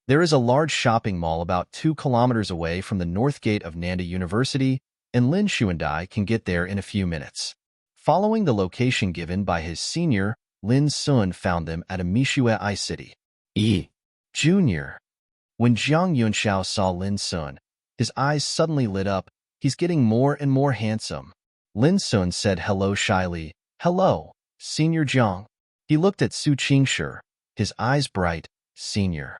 There is a large shopping mall about 2 kilometers away from the north gate of Nanda University, and Lin Xun and I can get there in a few minutes. Following the location given by his senior, Lin Sun found them at a manhua city. Junior. When Jiang Yunxiao saw Lin Sun, his eyes suddenly lit up. He's getting more and more handsome. Lin Sun said hello shyly. Hello, Senior Jiang. He looked at Su Chinger, his eyes bright. Senior.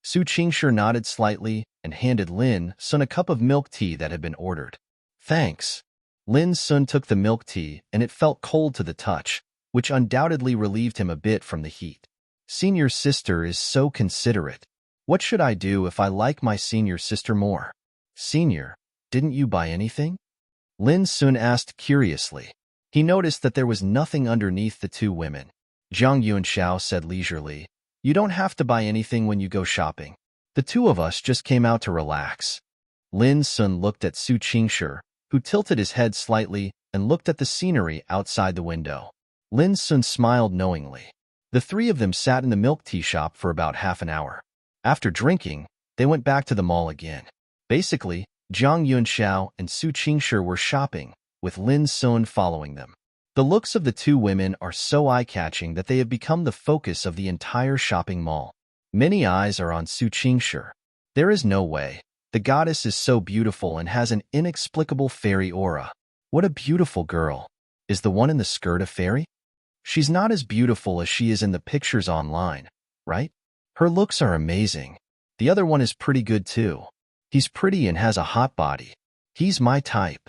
Su Chinger nodded slightly and handed Lin Sun a cup of milk tea that had been ordered. Thanks. Lin Sun took the milk tea and it felt cold to the touch, which undoubtedly relieved him a bit from the heat. Senior sister is so considerate. What should I do if I like my senior sister more? Senior, didn't you buy anything? Lin Sun asked curiously. He noticed that there was nothing underneath the two women. Jiang Yunxiao said leisurely, You don't have to buy anything when you go shopping. The two of us just came out to relax. Lin Sun looked at Su Chinger, who tilted his head slightly and looked at the scenery outside the window. Lin Sun smiled knowingly. The three of them sat in the milk tea shop for about half an hour. After drinking, they went back to the mall again. Basically, Jiang Yunxiao and Su Chinger were shopping, with Lin Sun following them. The looks of the two women are so eye-catching that they have become the focus of the entire shopping mall. Many eyes are on Su Chinger. There is no way. The goddess is so beautiful and has an inexplicable fairy aura. What a beautiful girl. Is the one in the skirt a fairy? She's not as beautiful as she is in the pictures online, right? Her looks are amazing. The other one is pretty good too. He's pretty and has a hot body. He's my type.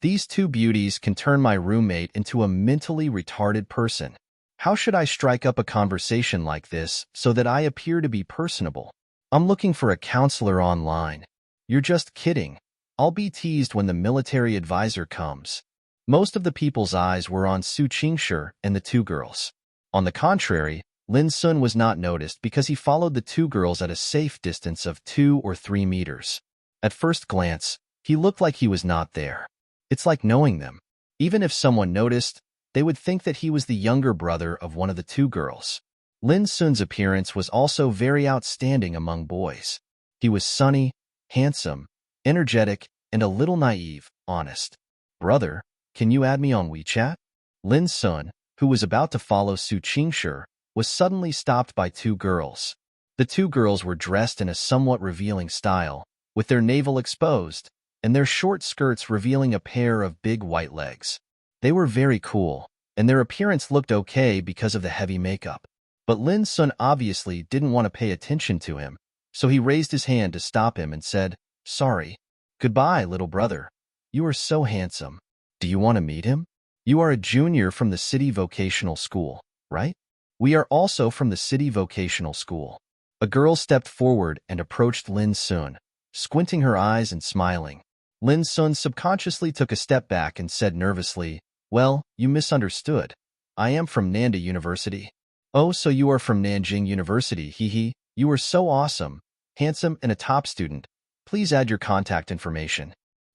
These two beauties can turn my roommate into a mentally retarded person. How should I strike up a conversation like this so that I appear to be personable? I'm looking for a counselor online. You're just kidding. I'll be teased when the military advisor comes. Most of the people's eyes were on Su Chinger and the two girls. On the contrary, Lin Sun was not noticed because he followed the two girls at a safe distance of 2 or 3 meters. At first glance, he looked like he was not there. It's like knowing them. Even if someone noticed, they would think that he was the younger brother of one of the two girls. Lin Sun's appearance was also very outstanding among boys. He was sunny, handsome, energetic, and a little naive, honest. Brother, can you add me on WeChat? Lin Sun, who was about to follow Su Chinger, was suddenly stopped by two girls. The two girls were dressed in a somewhat revealing style, with their navel exposed, and their short skirts revealing a pair of big white legs. They were very cool, and their appearance looked okay because of the heavy makeup. But Lin Sun obviously didn't want to pay attention to him, so he raised his hand to stop him and said, Sorry. Goodbye, little brother. You are so handsome. Do you want to meet him? You are a junior from the city vocational school, right? We are also from the city vocational school. A girl stepped forward and approached Lin Sun, squinting her eyes and smiling. Lin Sun subconsciously took a step back and said nervously, Well, you misunderstood. I am from Nanda University. Oh, so you are from Nanjing University, hee. You are so awesome, handsome, and a top student. Please add your contact information.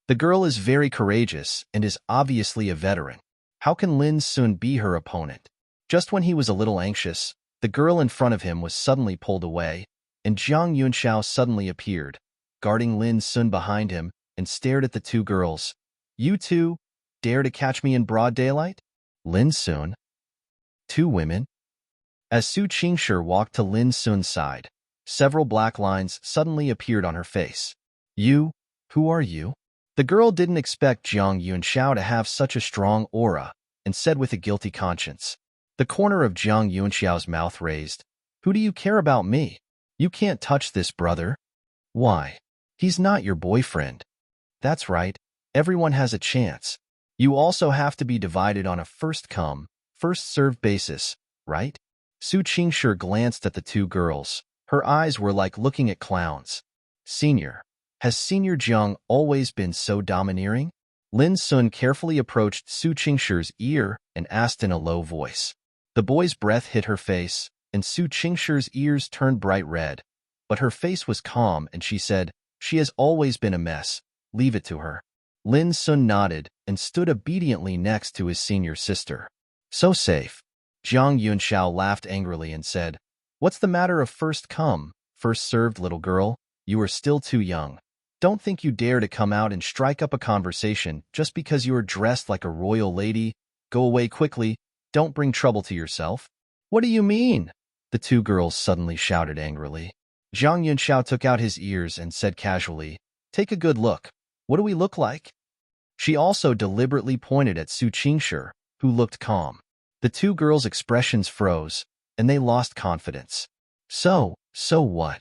The girl is very courageous and is obviously a veteran. How can Lin Sun be her opponent? Just when he was a little anxious, the girl in front of him was suddenly pulled away, and Jiang Yunxiao suddenly appeared, guarding Lin Sun behind him, and stared at the two girls. You two dare to catch me in broad daylight? Lin Sun? Two women? As Su Chinger walked to Lin Sun's side, several black lines suddenly appeared on her face. You? Who are you? The girl didn't expect Jiang Yunxiao to have such a strong aura, and said with a guilty conscience. The corner of Jiang Yunxiao's mouth raised. Who do you care about me? You can't touch this brother. Why? He's not your boyfriend. That's right. Everyone has a chance. You also have to be divided on a first-come, first-served basis, right? Su Chinger glanced at the two girls. Her eyes were like looking at clowns. Senior. Has Senior Jiang always been so domineering? Lin Sun carefully approached Su Chinger's ear and asked in a low voice. The boy's breath hit her face, and Su Chinger's ears turned bright red. But her face was calm, and she said, She has always been a mess. Leave it to her. Lin Sun nodded and stood obediently next to his senior sister. So safe. Jiang Yunxiao laughed angrily and said, What's the matter of first come, first served, little girl. You are still too young. Don't think you dare to come out and strike up a conversation just because you are dressed like a royal lady. Go away quickly. Don't bring trouble to yourself. What do you mean? The two girls suddenly shouted angrily. Zhang Yunxiao took out his ears and said casually, Take a good look. What do we look like? She also deliberately pointed at Su Chinger, who looked calm. The two girls' expressions froze, and they lost confidence. So what?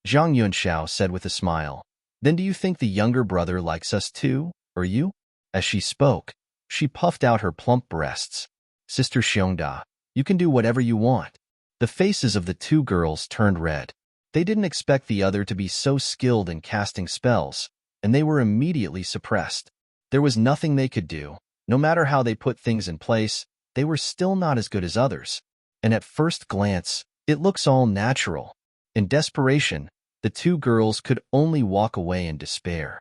Zhang Yunxiao said with a smile. Then do you think the younger brother likes us too, or you? As she spoke, she puffed out her plump breasts. Sister Xiongda, you can do whatever you want. The faces of the two girls turned red. They didn't expect the other to be so skilled in casting spells, and they were immediately suppressed. There was nothing they could do. No matter how they put things in place, they were still not as good as others. And at first glance, it looks all natural. In desperation, the two girls could only walk away in despair.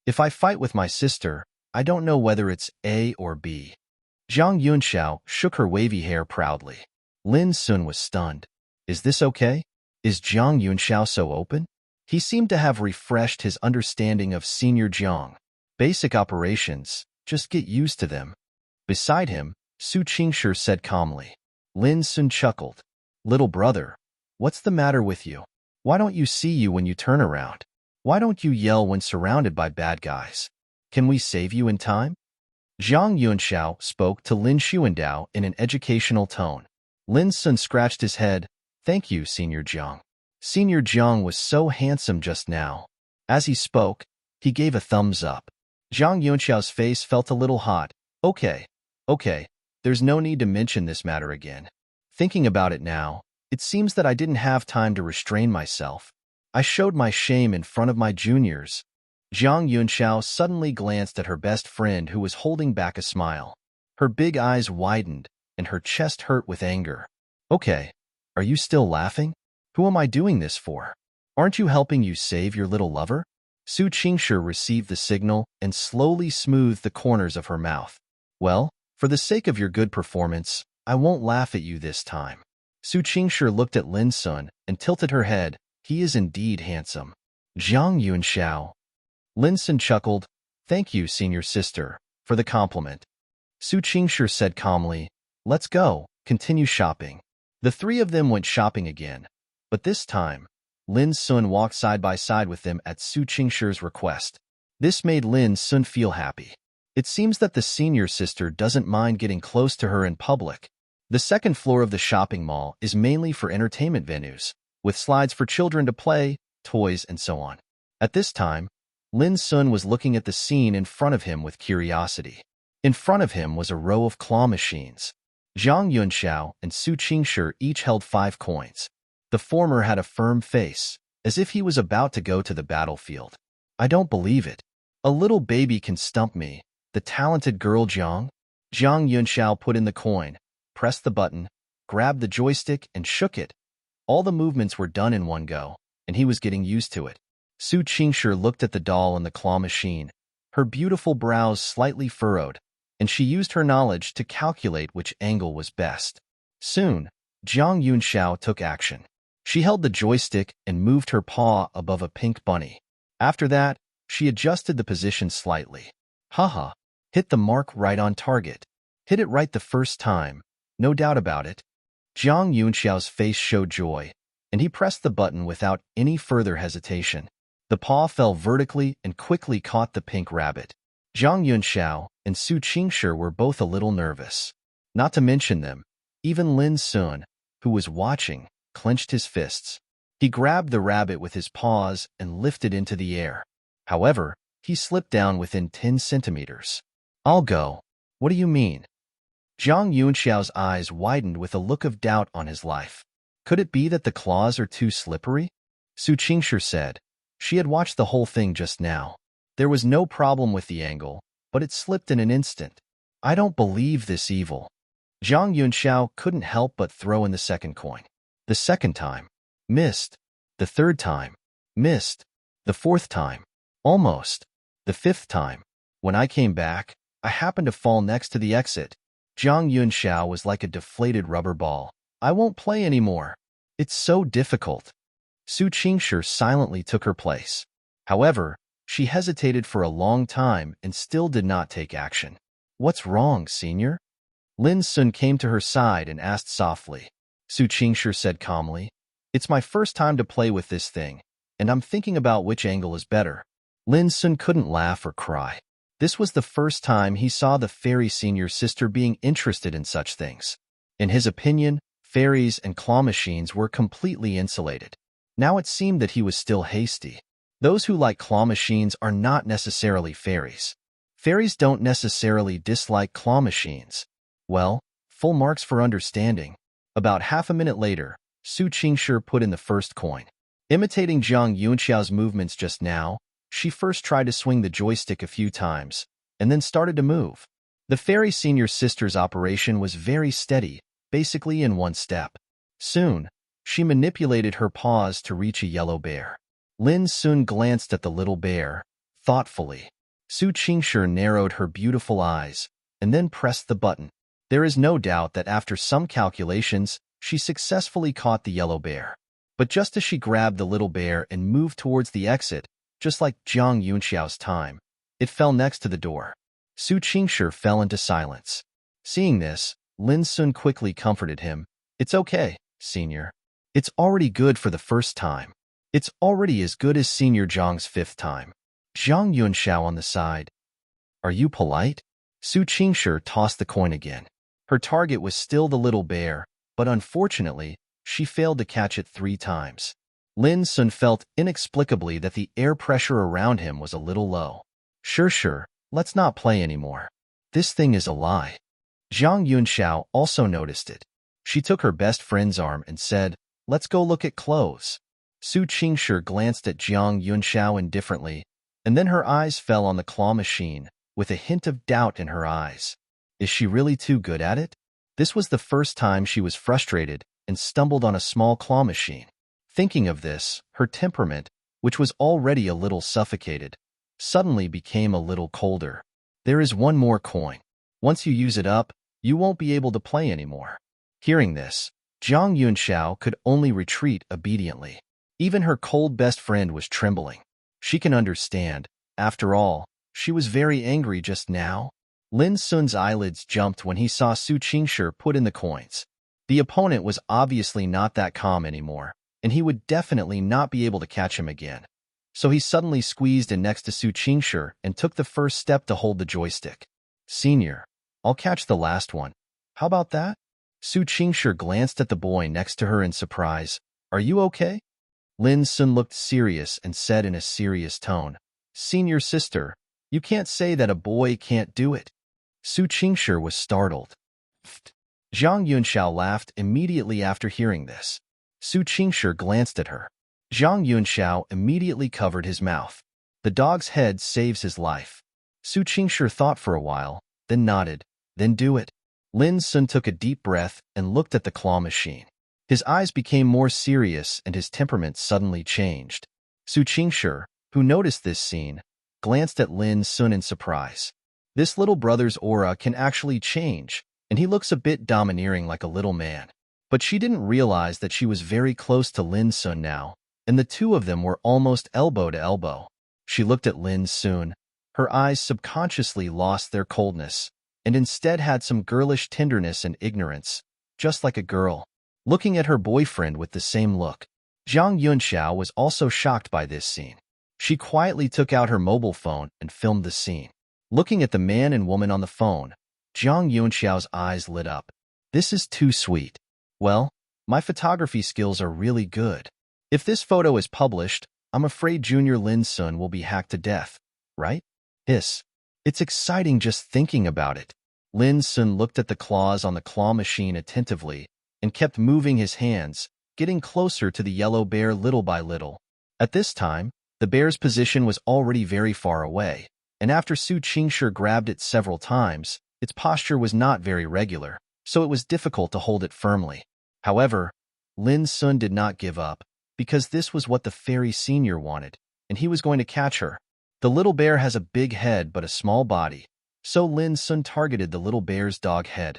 If I fight with my sister, I don't know whether it's A or B. Zhang Yunxiao shook her wavy hair proudly. Lin Sun was stunned. Is this okay? Is Zhang Yunxiao so open? He seemed to have refreshed his understanding of Senior Jiang. Basic operations, just get used to them. Beside him, Su Chinger said calmly. Lin Sun chuckled. Little brother, what's the matter with you? Why don't you see you when you turn around? Why don't you yell when surrounded by bad guys? Can we save you in time? Zhang Yunxiao spoke to Lin Xuandao in an educational tone. Lin Sun scratched his head. Thank you, Senior Jiang. Senior Jiang was so handsome just now. As he spoke, he gave a thumbs up. Zhang Yunxiao's face felt a little hot. Okay, there's no need to mention this matter again. Thinking about it now, it seems that I didn't have time to restrain myself. I showed my shame in front of my juniors. Zhang Yunxiao suddenly glanced at her best friend who was holding back a smile. Her big eyes widened, and her chest hurt with anger. Okay, are you still laughing? Who am I doing this for? Aren't you helping you save your little lover? Su Chinger received the signal and slowly smoothed the corners of her mouth. Well, for the sake of your good performance, I won't laugh at you this time. Su Chinger looked at Lin Sun and tilted her head. He is indeed handsome. Zhang Yunxiao. Lin Sun chuckled. Thank you, senior sister, for the compliment. Su Chinger said calmly, Let's go, continue shopping. The three of them went shopping again, but this time, Lin Sun walked side by side with them at Su Chinger's request. This made Lin Sun feel happy. It seems that the senior sister doesn't mind getting close to her in public. The second floor of the shopping mall is mainly for entertainment venues, with slides for children to play, toys, and so on. At this time, Lin Sun was looking at the scene in front of him with curiosity. In front of him was a row of claw machines. Zhang Yunxiao and Su Chinger each held 5 coins. The former had a firm face, as if he was about to go to the battlefield. I don't believe it. A little baby can stump me. The talented girl Zhang? Zhang Yunxiao put in the coin, pressed the button, grabbed the joystick, and shook it. All the movements were done in one go, and he was getting used to it. Su Chinger looked at the doll and the claw machine. Her beautiful brows slightly furrowed, and she used her knowledge to calculate which angle was best. Soon, Zhang Yunxiao took action. She held the joystick and moved her paw above a pink bunny. After that, she adjusted the position slightly. Haha, hit the mark right on target. Hit it right the first time, no doubt about it. Zhang Yunxiao's face showed joy, and he pressed the button without any further hesitation. The paw fell vertically and quickly caught the pink rabbit. Zhang Yunxiao and Su Chinger were both a little nervous. Not to mention them, even Lin Sun, who was watching, clenched his fists. He grabbed the rabbit with his paws and lifted into the air. However, he slipped down within 10 centimeters. I'll go. What do you mean? Zhang Yunxiao's eyes widened with a look of doubt on his life. Could it be that the claws are too slippery? Su Chinger said. She had watched the whole thing just now. There was no problem with the angle, but it slipped in an instant. I don't believe this evil. Zhang Yunxiao couldn't help but throw in the second coin. The second time. Missed. The third time. Missed. The fourth time. Almost. The fifth time. When I came back, I happened to fall next to the exit. Zhang Yunxiao was like a deflated rubber ball. I won't play anymore. It's so difficult. Su Chinger silently took her place. However, she hesitated for a long time and still did not take action. What's wrong, senior? Lin Sun came to her side and asked softly. Su Chinger said calmly, It's my first time to play with this thing, and I'm thinking about which angle is better. Lin Sun couldn't laugh or cry. This was the first time he saw the fairy senior sister being interested in such things. In his opinion, fairies and claw machines were completely insulated. Now it seemed that he was still hasty. Those who like claw machines are not necessarily fairies. Fairies don't necessarily dislike claw machines. Well, full marks for understanding. About half a minute later, Su Chinger put in the first coin. Imitating Zhang Yunxiao's movements just now, she first tried to swing the joystick a few times, and then started to move. The fairy senior sister's operation was very steady, basically in one step. Soon, she manipulated her paws to reach a yellow bear. Lin Sun glanced at the little bear, thoughtfully. Su Chinger narrowed her beautiful eyes, and then pressed the button. There is no doubt that after some calculations, she successfully caught the yellow bear. But just as she grabbed the little bear and moved towards the exit, just like Zhang Yunxiao's time, it fell next to the door. Su Chinger fell into silence. Seeing this, Lin Sun quickly comforted him. It's okay, senior. It's already good for the first time. It's already as good as Senior Zhang's 5th time. Zhang Yunxiao on the side. Are you polite? Su Chinger tossed the coin again. Her target was still the little bear, but unfortunately, she failed to catch it 3 times. Lin Sun felt inexplicably that the air pressure around him was a little low. Sure, let's not play anymore. This thing is a lie. Zhang Yunxiao also noticed it. She took her best friend's arm and said, Let's go look at clothes. Su Chinger glanced at Zhang Yunxiao indifferently, and then her eyes fell on the claw machine, with a hint of doubt in her eyes. Is she really too good at it? This was the first time she was frustrated and stumbled on a small claw machine. Thinking of this, her temperament, which was already a little suffocated, suddenly became a little colder. There is one more coin. Once you use it up, you won't be able to play anymore. Hearing this, Zhang Yunxiao could only retreat obediently. Even her cold best friend was trembling. She can understand. After all, she was very angry just now. Lin Sun's eyelids jumped when he saw Su Chinger put in the coins. The opponent was obviously not that calm anymore, and he would definitely not be able to catch him again. So he suddenly squeezed in next to Su Chinger and took the first step to hold the joystick. Senior, I'll catch the last one. How about that? Su Chinger glanced at the boy next to her in surprise. Are you okay? Lin Sun looked serious and said in a serious tone, Senior sister, you can't say that a boy can't do it. Su Chinger was startled. Pfft. Zhang Yunxiao laughed immediately after hearing this. Su Chinger glanced at her. Zhang Yunxiao immediately covered his mouth. The dog's head saves his life. Su Chinger thought for a while, then nodded. Then do it. Lin Sun took a deep breath and looked at the claw machine. His eyes became more serious and his temperament suddenly changed. Su Chinger, who noticed this scene, glanced at Lin Sun in surprise. This little brother's aura can actually change, and he looks a bit domineering like a little man. But she didn't realize that she was very close to Lin Sun now, and the two of them were almost elbow to elbow. She looked at Lin Sun. Her eyes subconsciously lost their coldness, and instead had some girlish tenderness and ignorance, just like a girl, looking at her boyfriend with the same look. Zhang Yunxiao was also shocked by this scene. She quietly took out her mobile phone and filmed the scene. Looking at the man and woman on the phone, Zhang Yunxiao's eyes lit up. This is too sweet. Well, my photography skills are really good. If this photo is published, I'm afraid Junior Lin Sun will be hacked to death, right? Hiss. It's exciting just thinking about it. Lin Sun looked at the claws on the claw machine attentively and kept moving his hands, getting closer to the yellow bear little by little. At this time, the bear's position was already very far away, and after Su Chinger grabbed it several times, its posture was not very regular, so it was difficult to hold it firmly. However, Lin Sun did not give up, because this was what the fairy senior wanted, and he was going to catch her. The little bear has a big head but a small body, so Lin Sun targeted the little bear's dog head.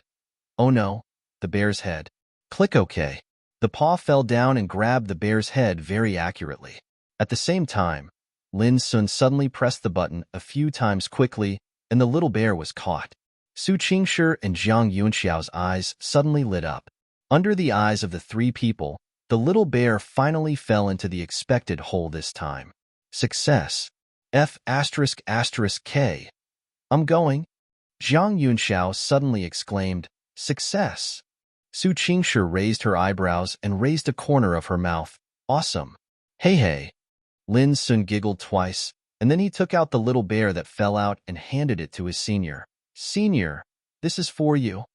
Oh no, the bear's head. Click OK. The paw fell down and grabbed the bear's head very accurately. At the same time, Lin Sun suddenly pressed the button a few times quickly, and the little bear was caught. Su Chinger and Jiang Yunxiao's eyes suddenly lit up. Under the eyes of the three people, the little bear finally fell into the expected hole this time. Success. F***K. I'm going. Jiang Yunxiao suddenly exclaimed, Success. Su Chinger raised her eyebrows and raised a corner of her mouth. Awesome. Hey. Lin Sun giggled twice, and then he took out the little bear that fell out and handed it to his senior. Senior, this is for you.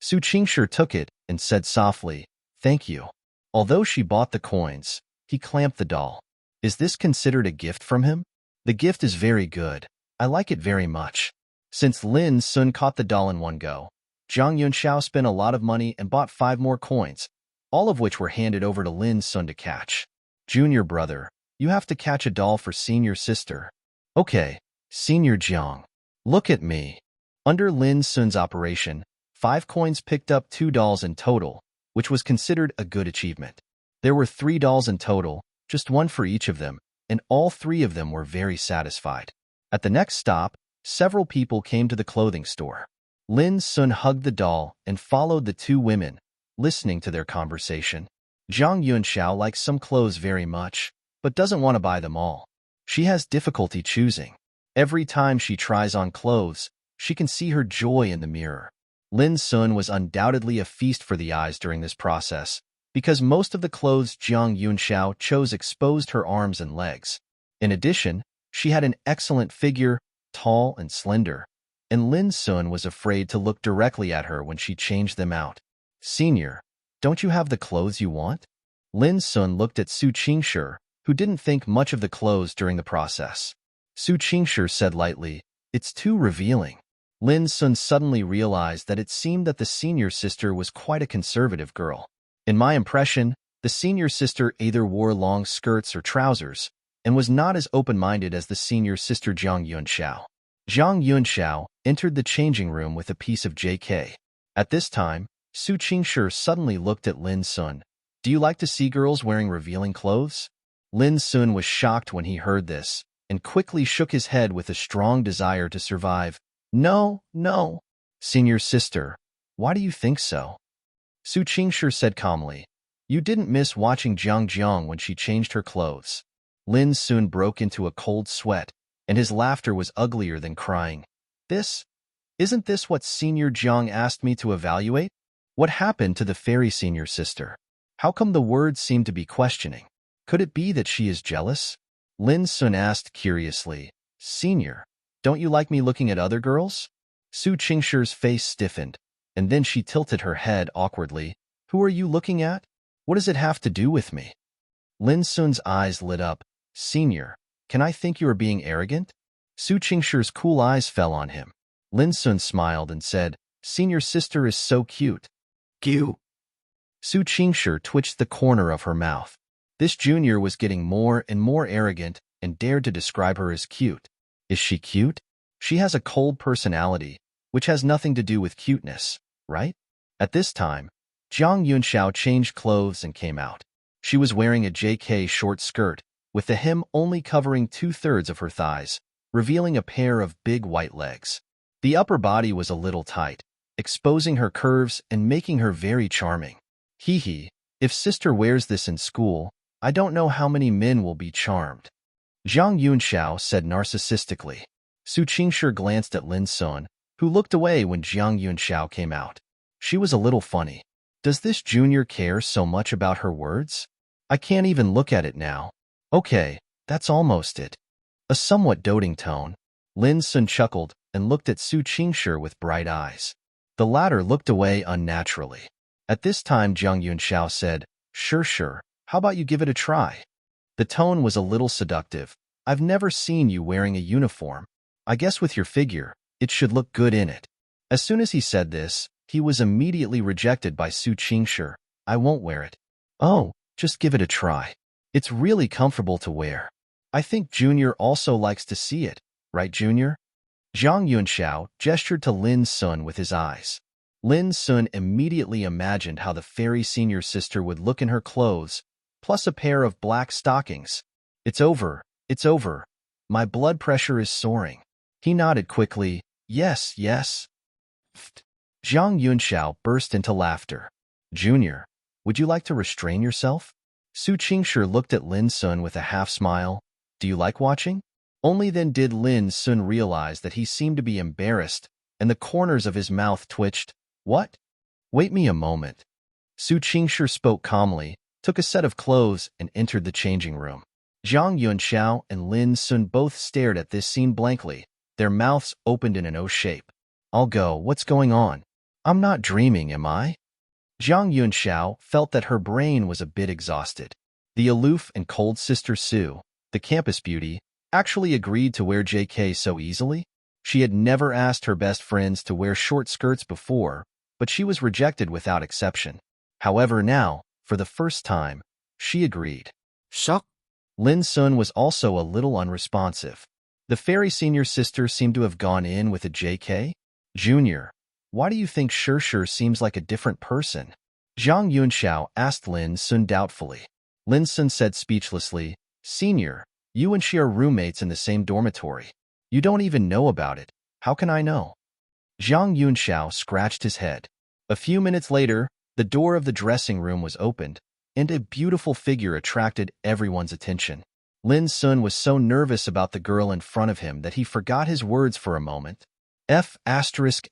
Su Chinger took it and said softly, Thank you. Although she bought the coins, he clamped the doll. Is this considered a gift from him? The gift is very good. I like it very much. Since Lin Sun caught the doll in one go, Jiang Yunxiao spent a lot of money and bought 5 more coins, all of which were handed over to Lin Sun to catch. Junior brother, you have to catch a doll for senior sister. Okay, senior Jiang. Look at me. Under Lin Sun's operation, 5 coins picked up 2 dolls in total, which was considered a good achievement. There were 3 dolls in total, just 1 for each of them, and all 3 of them were very satisfied. At the next stop, several people came to the clothing store. Lin Sun hugged the doll and followed the 2 women, listening to their conversation. Jiang Yunxiao likes some clothes very much, but doesn't want to buy them all. She has difficulty choosing. Every time she tries on clothes, she can see her joy in the mirror. Lin Sun was undoubtedly a feast for the eyes during this process, because most of the clothes Jiang Yunxiao chose exposed her arms and legs. In addition, she had an excellent figure, tall and slender, and Lin Sun was afraid to look directly at her when she changed them out. Senior, don't you have the clothes you want? Lin Sun looked at Su Chinger, who didn't think much of the clothes during the process. Su Chinger said lightly, It's too revealing. Lin Sun suddenly realized that it seemed that the senior sister was quite a conservative girl. In my impression, the senior sister either wore long skirts or trousers, and was not as open-minded as the senior sister Jiang Yunxiao. Jiang Yunxiao entered the changing room with a piece of JK. At this time, Su Chinger suddenly looked at Lin Sun. Do you like to see girls wearing revealing clothes? Lin Sun was shocked when he heard this, and quickly shook his head with a strong desire to survive. No. Senior sister, why do you think so? Su Chinger said calmly, You didn't miss watching Jiang when she changed her clothes. Lin Sun broke into a cold sweat, and his laughter was uglier than crying. Isn't this what Senior Jiang asked me to evaluate? What happened to the fairy senior sister? How come the words seem to be questioning? Could it be that she is jealous? Lin Sun asked curiously, Senior, don't you like me looking at other girls? Su Chinger's face stiffened, and then she tilted her head awkwardly. Who are you looking at? What does it have to do with me? Lin Sun's eyes lit up. Senior, can I think you are being arrogant? Su Chinger's cool eyes fell on him. Lin Sun smiled and said, Senior sister is so cute. Cute. Su Chinger twitched the corner of her mouth. This junior was getting more and more arrogant and dared to describe her as cute. Is she cute? She has a cold personality, which has nothing to do with cuteness, right? At this time, Jiang Yunxiao changed clothes and came out. She was wearing a JK short skirt, with the hem only covering 2/3 of her thighs, revealing a pair of big white legs. The upper body was a little tight, exposing her curves and making her very charming. Hee, if sister wears this in school, I don't know how many men will be charmed. Jiang Yunxiao said narcissistically. Su Chinger glanced at Lin Sun, who looked away when Jiang Yunxiao came out. She was a little funny. Does this junior care so much about her words? I can't even look at it now. Okay, that's almost it. A somewhat doting tone. Lin Sun chuckled and looked at Su Chinger with bright eyes. The latter looked away unnaturally. At this time Jiang Yunxiao said, Sure, how about you give it a try? The tone was a little seductive. I've never seen you wearing a uniform. I guess with your figure, it should look good in it. As soon as he said this, he was immediately rejected by Su Chinger. I won't wear it. Oh, just give it a try. It's really comfortable to wear. I think Junior also likes to see it, right Junior? Jiang Yunxiao gestured to Lin Sun with his eyes. Lin Sun immediately imagined how the fairy senior sister would look in her clothes, plus a pair of black stockings. It's over. It's over. My blood pressure is soaring. He nodded quickly. Yes, yes. Pfft. Zhang Yunxiao burst into laughter. Junior, would you like to restrain yourself? Su Chinger looked at Lin Sun with a half-smile. Do you like watching? Only then did Lin Sun realize that he seemed to be embarrassed, and the corners of his mouth twitched. What? Wait me a moment. Su Chinger spoke calmly, took a set of clothes, and entered the changing room. Zhang Yunxiao and Lin Sun both stared at this scene blankly, their mouths opened in an O shape. I'll go. What's going on? I'm not dreaming, am I? Zhang Yunxiao felt that her brain was a bit exhausted. The aloof and cold sister Su, the campus beauty, actually agreed to wear JK so easily? She had never asked her best friends to wear short skirts before, but she was rejected without exception. However, now, for the first time, she agreed. Shock. Lin Sun was also a little unresponsive. The fairy senior sister seemed to have gone in with a JK? Junior, why do you think Shi seems like a different person? Zhang Yunxiao asked Lin Sun doubtfully. Lin Sun said speechlessly, Senior, you and she are roommates in the same dormitory. You don't even know about it. How can I know? Zhang Yunxiao scratched his head. A few minutes later, the door of the dressing room was opened, and a beautiful figure attracted everyone's attention. Lin Sun was so nervous about the girl in front of him that he forgot his words for a moment. F***K.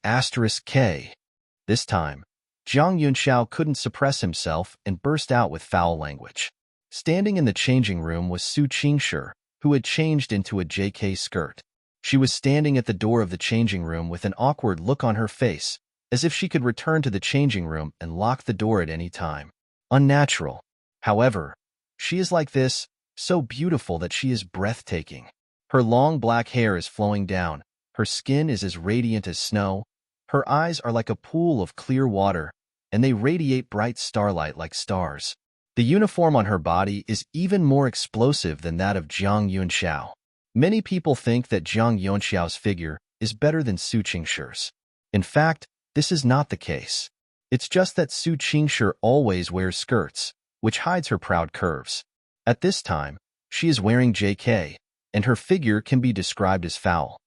This time, Zhang Yunxiao couldn't suppress himself and burst out with foul language. Standing in the changing room was Su Chinger, who had changed into a JK skirt. She was standing at the door of the changing room with an awkward look on her face, as if she could return to the changing room and lock the door at any time. Unnatural. However, she is like this, so beautiful that she is breathtaking. Her long black hair is flowing down, her skin is as radiant as snow, her eyes are like a pool of clear water, and they radiate bright starlight like stars. The uniform on her body is even more explosive than that of Zhang Yunxiao. Many people think that Zhang Yunxiao's figure is better than Su Chinger's. In fact, this is not the case. It's just that Su Chinger always wears skirts, which hides her proud curves. At this time, she is wearing JK, and her figure can be described as foul.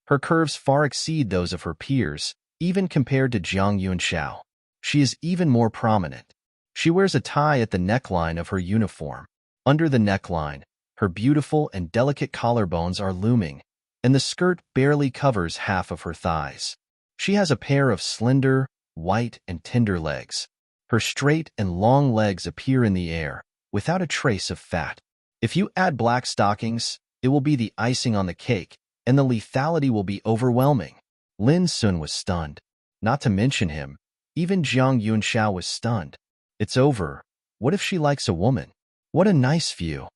Her curves far exceed those of her peers, even compared to Zhang Yunxiao. She is even more prominent. She wears a tie at the neckline of her uniform. Under the neckline, her beautiful and delicate collarbones are looming, and the skirt barely covers half of her thighs. She has a pair of slender, white, and tender legs. Her straight and long legs appear in the air, without a trace of fat. If you add black stockings, it will be the icing on the cake, and the lethality will be overwhelming. Lin Sun was stunned. Not to mention him, even Zhang Yunxiao was stunned. It's over. What if she likes a woman? What a nice view.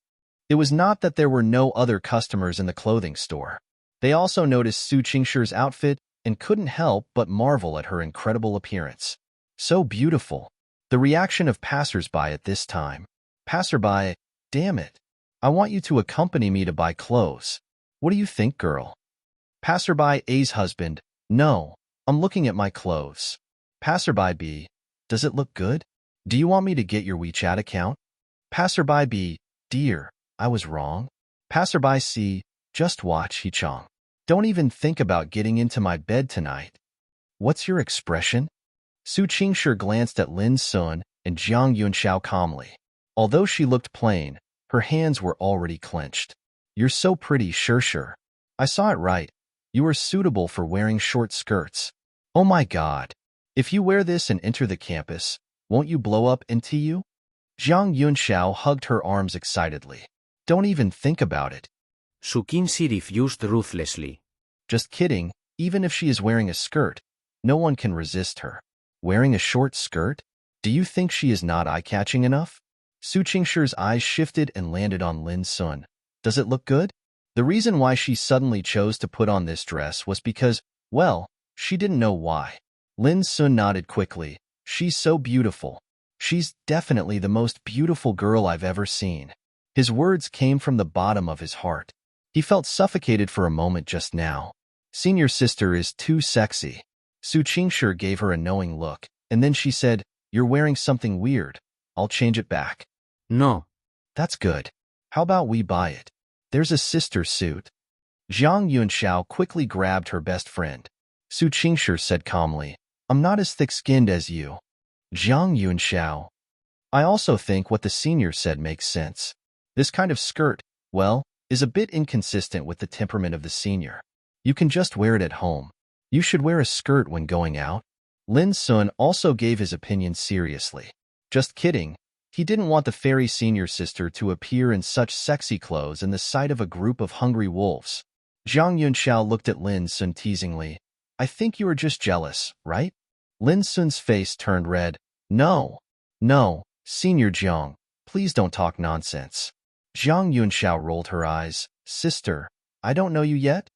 It was not that there were no other customers in the clothing store. They also noticed Su Chinger's outfit and couldn't help but marvel at her incredible appearance. So beautiful. The reaction of passers-by at this time. Passerby, damn it. I want you to accompany me to buy clothes. What do you think, girl? Passerby A's husband, no, I'm looking at my clothes. Passerby B, does it look good? Do you want me to get your WeChat account? Passerby B, dear, I was wrong. Passerby C, just watch, He Chong. Don't even think about getting into my bed tonight. What's your expression? Su Chinger glanced at Lin Sun and Zhang Yunxiao calmly. Although she looked plain, her hands were already clenched. You're so pretty, Shi. I saw it right. You are suitable for wearing short skirts. Oh my God. If you wear this and enter the campus, won't you blow up into you? Zhang Yunxiao hugged her arms excitedly. Don't even think about it. Su Chinger refused ruthlessly. Just kidding, even if she is wearing a skirt, no one can resist her. Wearing a short skirt? Do you think she is not eye-catching enough? Su Chinger's eyes shifted and landed on Lin Sun. Does it look good? The reason why she suddenly chose to put on this dress was because, well, she didn't know why. Lin Sun nodded quickly. She's so beautiful. She's definitely the most beautiful girl I've ever seen. His words came from the bottom of his heart. He felt suffocated for a moment just now. Senior sister is too sexy. Su Chinger gave her a knowing look, and then she said, "You're wearing something weird. I'll change it back." No. "That's good. How about we buy it? There's a sister suit." Jiang Yunxiao quickly grabbed her best friend. Su Chinger said calmly, "I'm not as thick-skinned as you." Jiang Yunxiao. "I also think what the senior said makes sense. This kind of skirt, well, is a bit inconsistent with the temperament of the senior. You can just wear it at home. You should wear a skirt when going out." Lin Sun also gave his opinion seriously. Just kidding. He didn't want the fairy senior sister to appear in such sexy clothes in the sight of a group of hungry wolves. Jiang Yunxiao looked at Lin Sun teasingly. "I think you are just jealous, right?" Lin Sun's face turned red. No, Senior Jiang, please don't talk nonsense." Jiang Yunxiao rolled her eyes. "Sister, I don't know you yet?"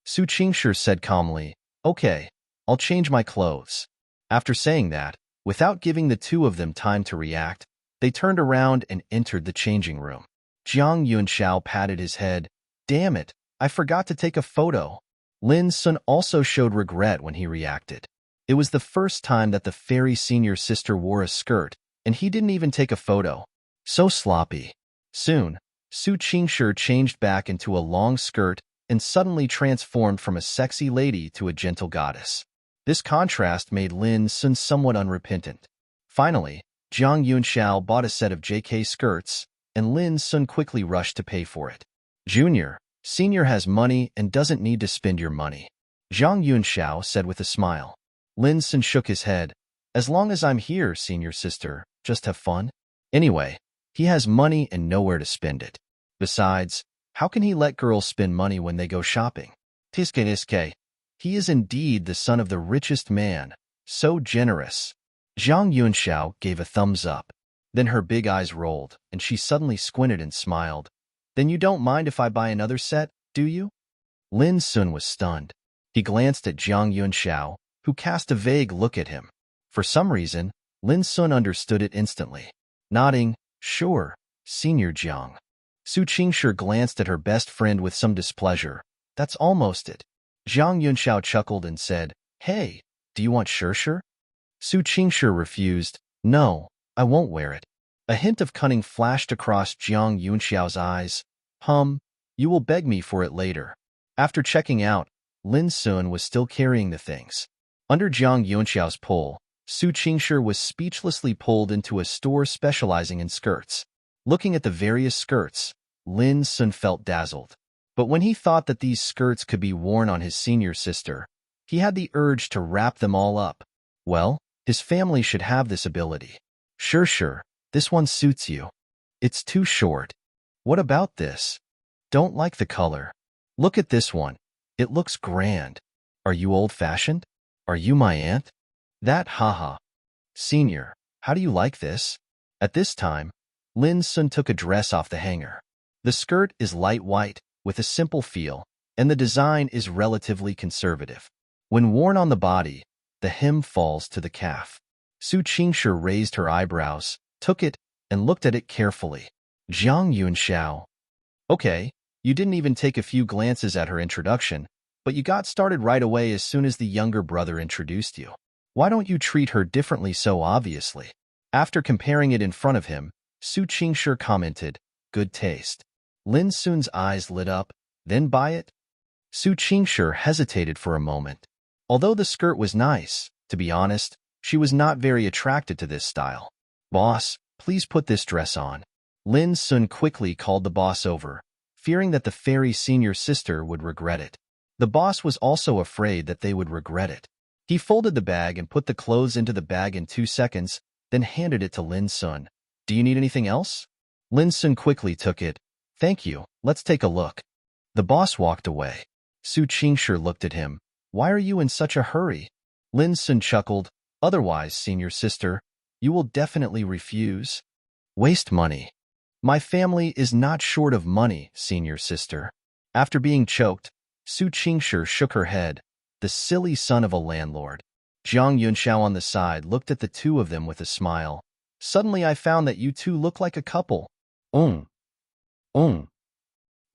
Su Chinger said calmly, "Okay, I'll change my clothes." After saying that, without giving the two of them time to react, they turned around and entered the changing room. Jiang Yunxiao patted his head. "Damn it, I forgot to take a photo." Lin Sun also showed regret when he reacted. It was the first time that the fairy senior sister wore a skirt, and he didn't even take a photo. So sloppy. Soon, Su Chinger changed back into a long skirt and suddenly transformed from a sexy lady to a gentle goddess. This contrast made Lin Sun somewhat unrepentant. Finally, Jiang Yunxiao bought a set of JK skirts, and Lin Sun quickly rushed to pay for it. Senior has money and doesn't need to spend your money," Jiang Yunxiao said with a smile. Lin Sun shook his head. "As long as I'm here, senior sister, just have fun. Anyway, he has money and nowhere to spend it. Besides, how can he let girls spend money when they go shopping? Tiske. He is indeed the son of the richest man, so generous." Jiang Yunxiao gave a thumbs up. Then her big eyes rolled, and she suddenly squinted and smiled. "Then you don't mind if I buy another set, do you?" Lin Sun was stunned. He glanced at Jiang Yunxiao, who cast a vague look at him. For some reason, Lin Sun understood it instantly. Nodding, "Sure, Senior Jiang." Su Chinger glanced at her best friend with some displeasure. "That's almost it." Jiang Yunxiao chuckled and said, "Hey, do you want Sure? Su Chinger refused. "No, I won't wear it." A hint of cunning flashed across Jiang Yunxiao's eyes. You will beg me for it later." After checking out, Lin Sun was still carrying the things. Under Jiang Yunxiao's pull, Su Chinger was speechlessly pulled into a store specializing in skirts. Looking at the various skirts, Lin Sun felt dazzled. But when he thought that these skirts could be worn on his senior sister, he had the urge to wrap them all up. Well, his family should have this ability. Sure, this one suits you. It's too short. What about this? Don't like the color. Look at this one. It looks grand. Are you old-fashioned? Are you my aunt? That haha. Senior, how do you like this? At this time, Lin Sun took a dress off the hanger. The skirt is light white, with a simple feel, and the design is relatively conservative. When worn on the body, the hem falls to the calf. Su Chinger raised her eyebrows, took it, and looked at it carefully. Jiang Yunxiao. Okay, you didn't even take a few glances at her introduction, but you got started right away as soon as the younger brother introduced you. Why don't you treat her differently so obviously? After comparing it in front of him, Su Chinger commented, "Good taste." Lin Sun's eyes lit up. "Then buy it?" Su Chinger hesitated for a moment. Although the skirt was nice, to be honest, she was not very attracted to this style. "Boss, please put this dress on." Lin Sun quickly called the boss over, fearing that the fairy senior sister would regret it. The boss was also afraid that they would regret it. He folded the bag and put the clothes into the bag in 2 seconds, then handed it to Lin Sun. "Do you need anything else?" Lin Sun quickly took it. "Thank you, let's take a look." The boss walked away. Su Chinger looked at him. "Why are you in such a hurry?" Lin Sun chuckled. "Otherwise, senior sister, you will definitely refuse." "Waste money." "My family is not short of money, senior sister." After being choked, Su Chinger shook her head. The silly son of a landlord. Jiang Yunxiao on the side looked at the two of them with a smile. "Suddenly I found that you two look like a couple."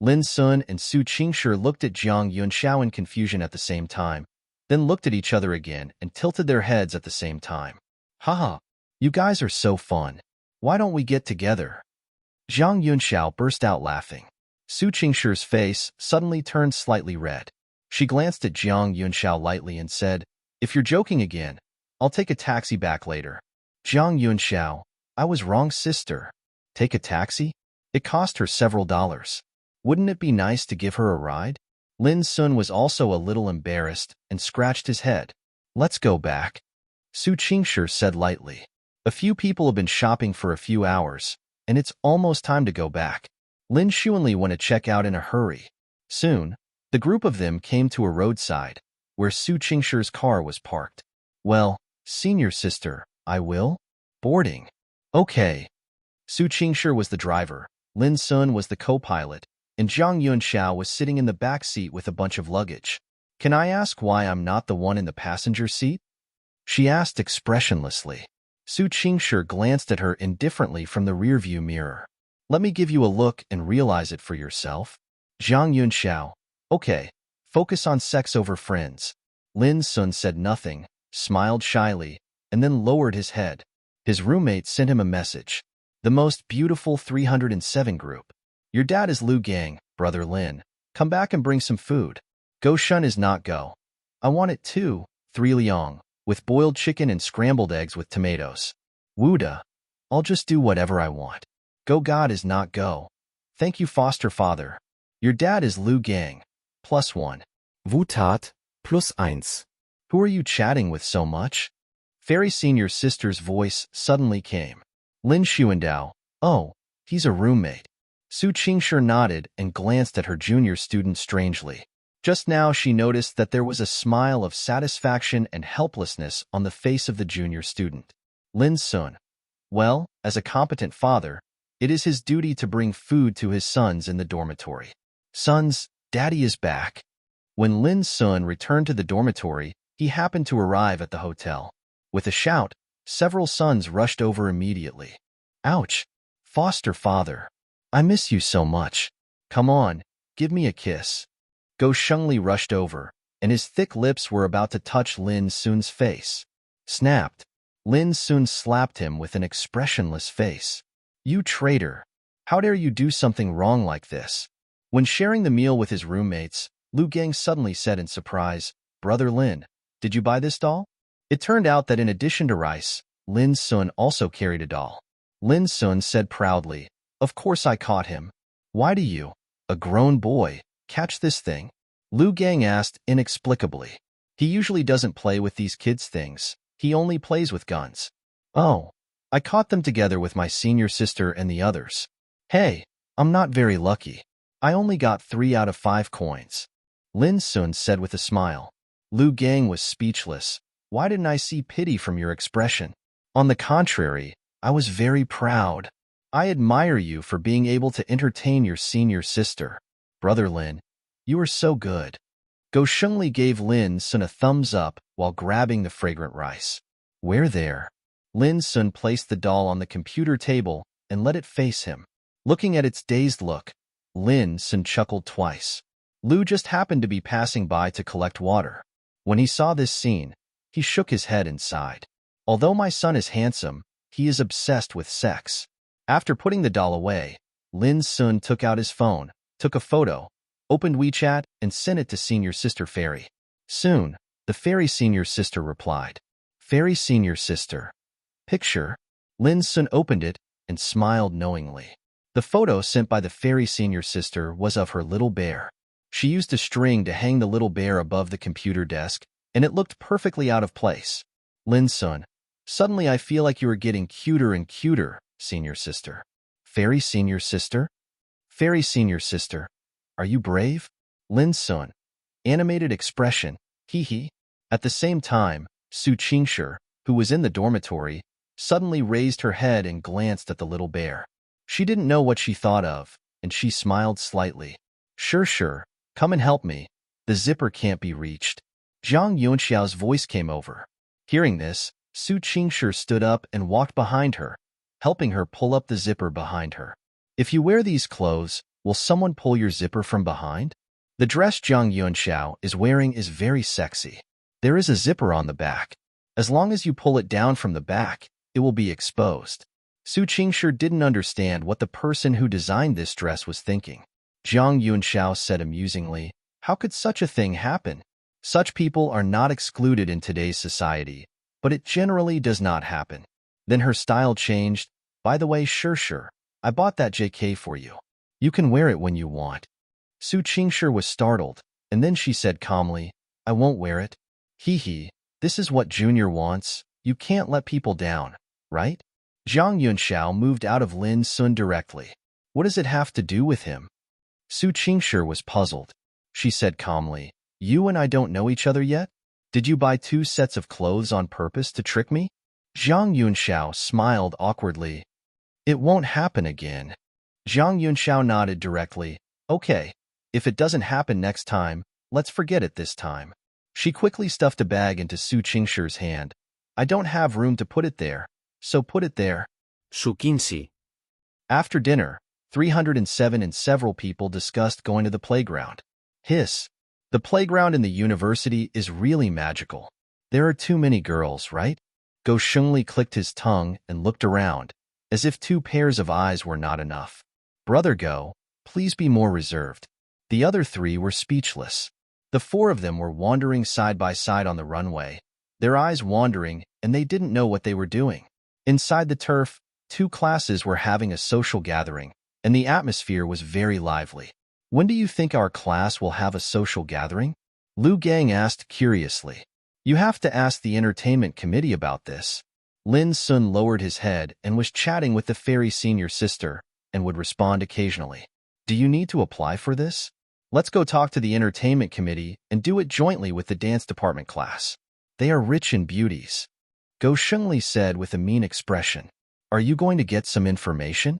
Lin Sun and Su Chinger looked at Jiang Yunxiao in confusion at the same time. then looked at each other again and tilted their heads at the same time. Haha, you guys are so fun. Why don't we get together? Zhang Yunxiao burst out laughing. Su Chinger's face suddenly turned slightly red. She glanced at Zhang Yunxiao lightly and said, "If you're joking again, I'll take a taxi back later." Zhang Yunxiao, I was wrong, sister. Take a taxi? It cost her several dollars. Wouldn't it be nice to give her a ride? Lin Sun was also a little embarrassed and scratched his head. Let's go back. Su Chinger said lightly. A few people have been shopping for a few hours, and it's almost time to go back. Lin Xun went to check out in a hurry. Soon, the group of them came to a roadside, where Su Chinger's car was parked. Well, senior sister, I will. Boarding. Okay. Su Chinger was the driver, Lin Sun was the co-pilot, and Zhang Yunxiao was sitting in the back seat with a bunch of luggage. Can I ask why I'm not the one in the passenger seat? She asked expressionlessly. Su Chinger glanced at her indifferently from the rearview mirror. Let me give you a look and realize it for yourself. Zhang Yunxiao. Okay, focus on sex over friends. Lin Sun said nothing, smiled shyly, and then lowered his head. His roommate sent him a message. The most beautiful 307 group. Your dad is Lu Gang, brother Lin. Come back and bring some food. Go Shun is not go. I want it too, 3 Liang, with boiled chicken and scrambled eggs with tomatoes. Wuda. I'll just do whatever I want. Go God is not go. Thank you foster father. Your dad is Lu Gang. +1. Wutat, +1. Who are you chatting with so much? Fairy Senior Sister's voice suddenly came. Lin Xuandao. Oh, he's a roommate. Su Chinger nodded and glanced at her junior student strangely. Just now she noticed that there was a smile of satisfaction and helplessness on the face of the junior student. Lin Sun. Well, as a competent father, it is his duty to bring food to his sons in the dormitory. Sons, Daddy is back. When Lin Sun returned to the dormitory, he happened to arrive at the hotel. With a shout, several sons rushed over immediately. Ouch! Foster father. I miss you so much. Come on, give me a kiss. Go Shengli rushed over, and his thick lips were about to touch Lin Sun's face. Snapped. Lin Sun slapped him with an expressionless face. You traitor! How dare you do something wrong like this? When sharing the meal with his roommates, Lu Gang suddenly said in surprise, Brother Lin, did you buy this doll? It turned out that in addition to rice, Lin Sun also carried a doll. Lin Sun said proudly, Of course I caught him. Why do you, a grown boy, catch this thing? Lu Gang asked inexplicably. He usually doesn't play with these kids' things. He only plays with guns. Oh, I caught them together with my senior sister and the others. Hey, I'm not very lucky. I only got 3 out of 5 coins. Lin Sun said with a smile. Lu Gang was speechless. Why didn't I see pity from your expression? On the contrary, I was very proud. I admire you for being able to entertain your senior sister. Brother Lin, you are so good. Go Shengli gave Lin Sun a thumbs up while grabbing the fragrant rice. Where there? Lin Sun placed the doll on the computer table and let it face him. Looking at its dazed look, Lin Sun chuckled twice. Lu just happened to be passing by to collect water. When he saw this scene, he shook his head and sighed. Although my son is handsome, he is obsessed with sex. After putting the doll away, Lin Sun took out his phone, took a photo, opened WeChat, and sent it to Senior Sister Fairy. Soon, the Fairy Senior Sister replied. Fairy Senior Sister. Picture. Lin Sun opened it and smiled knowingly. The photo sent by the Fairy Senior Sister was of her little bear. She used a string to hang the little bear above the computer desk, and it looked perfectly out of place. Lin Sun. Suddenly I feel like you are getting cuter and cuter, Senior Sister. Fairy Senior Sister? Fairy Senior Sister. Are you brave? Lin Sun. Animated expression. Hee. At the same time, Su Chinger, who was in the dormitory, suddenly raised her head and glanced at the little bear. She didn't know what she thought of, and she smiled slightly. Sure. Come and help me. The zipper can't be reached. Zhang Yunxiao's voice came over. Hearing this, Su Chinger stood up and walked behind her, helping her pull up the zipper behind her. If you wear these clothes, will someone pull your zipper from behind? The dress Zhang Yunxiao is wearing is very sexy. There is a zipper on the back. As long as you pull it down from the back, it will be exposed. Su Chinger didn't understand what the person who designed this dress was thinking. Jiang Yunxiao said amusingly, "How could such a thing happen? Such people are not excluded in today's society, but it generally does not happen." Then her style changed. "By the way, sure, I bought that JK for you. You can wear it when you want." Su Chinger was startled, and then she said calmly, "I won't wear it." Hee, this is what Junior wants. You can't let people down, right? Jiang Yunxiao moved out of Lin Sun directly. What does it have to do with him? Su Chinger was puzzled. She said calmly, "You and I don't know each other yet? Did you buy 2 sets of clothes on purpose to trick me?" Jiang Yunxiao smiled awkwardly. "It won't happen again." Jiang Yunxiao nodded directly. "Okay, if it doesn't happen next time, let's forget it this time." She quickly stuffed a bag into Su Chinger's hand. "I don't have room to put it there, so put it there." Su 15. After dinner, 307 and several people discussed going to the playground. Hiss. The playground in the university is really magical. There are too many girls, right? Go Shengli clicked his tongue and looked around, as if 2 pairs of eyes were not enough. "Brother Go, please be more reserved." The other 3 were speechless. The 4 of them were wandering side by side on the runway, their eyes wandering, and they didn't know what they were doing. Inside the turf, 2 classes were having a social gathering, and the atmosphere was very lively. "When do you think our class will have a social gathering?" Lu Gang asked curiously. "You have to ask the entertainment committee about this." Lin Sun lowered his head and was chatting with the fairy senior sister and would respond occasionally. "Do you need to apply for this? Let's go talk to the entertainment committee and do it jointly with the dance department class. They are rich in beauties." Go Shengli said with a mean expression. "Are you going to get some information?"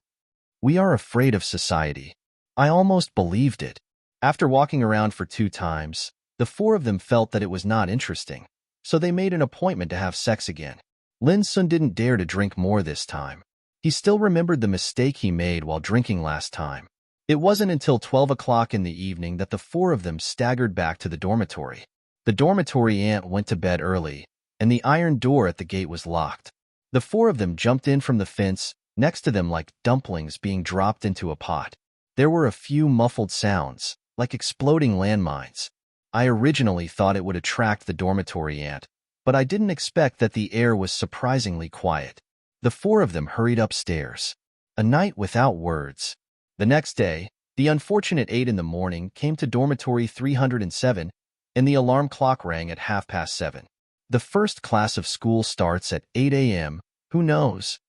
"We are afraid of society." I almost believed it. After walking around for 2 times, the 4 of them felt that it was not interesting, so they made an appointment to have sex again. Lin Sun didn't dare to drink more this time. He still remembered the mistake he made while drinking last time. It wasn't until 12 o'clock in the evening that the 4 of them staggered back to the dormitory. The dormitory aunt went to bed early, and the iron door at the gate was locked. The 4 of them jumped in from the fence next to them like dumplings being dropped into a pot. There were a few muffled sounds, like exploding landmines. I originally thought it would attract the dormitory aunt, but I didn't expect that the air was surprisingly quiet. The 4 of them hurried upstairs. A night without words. The next day, the unfortunate 8 in the morning came to dormitory 307, and the alarm clock rang at 7:30. The first class of school starts at 8 a.m., who knows?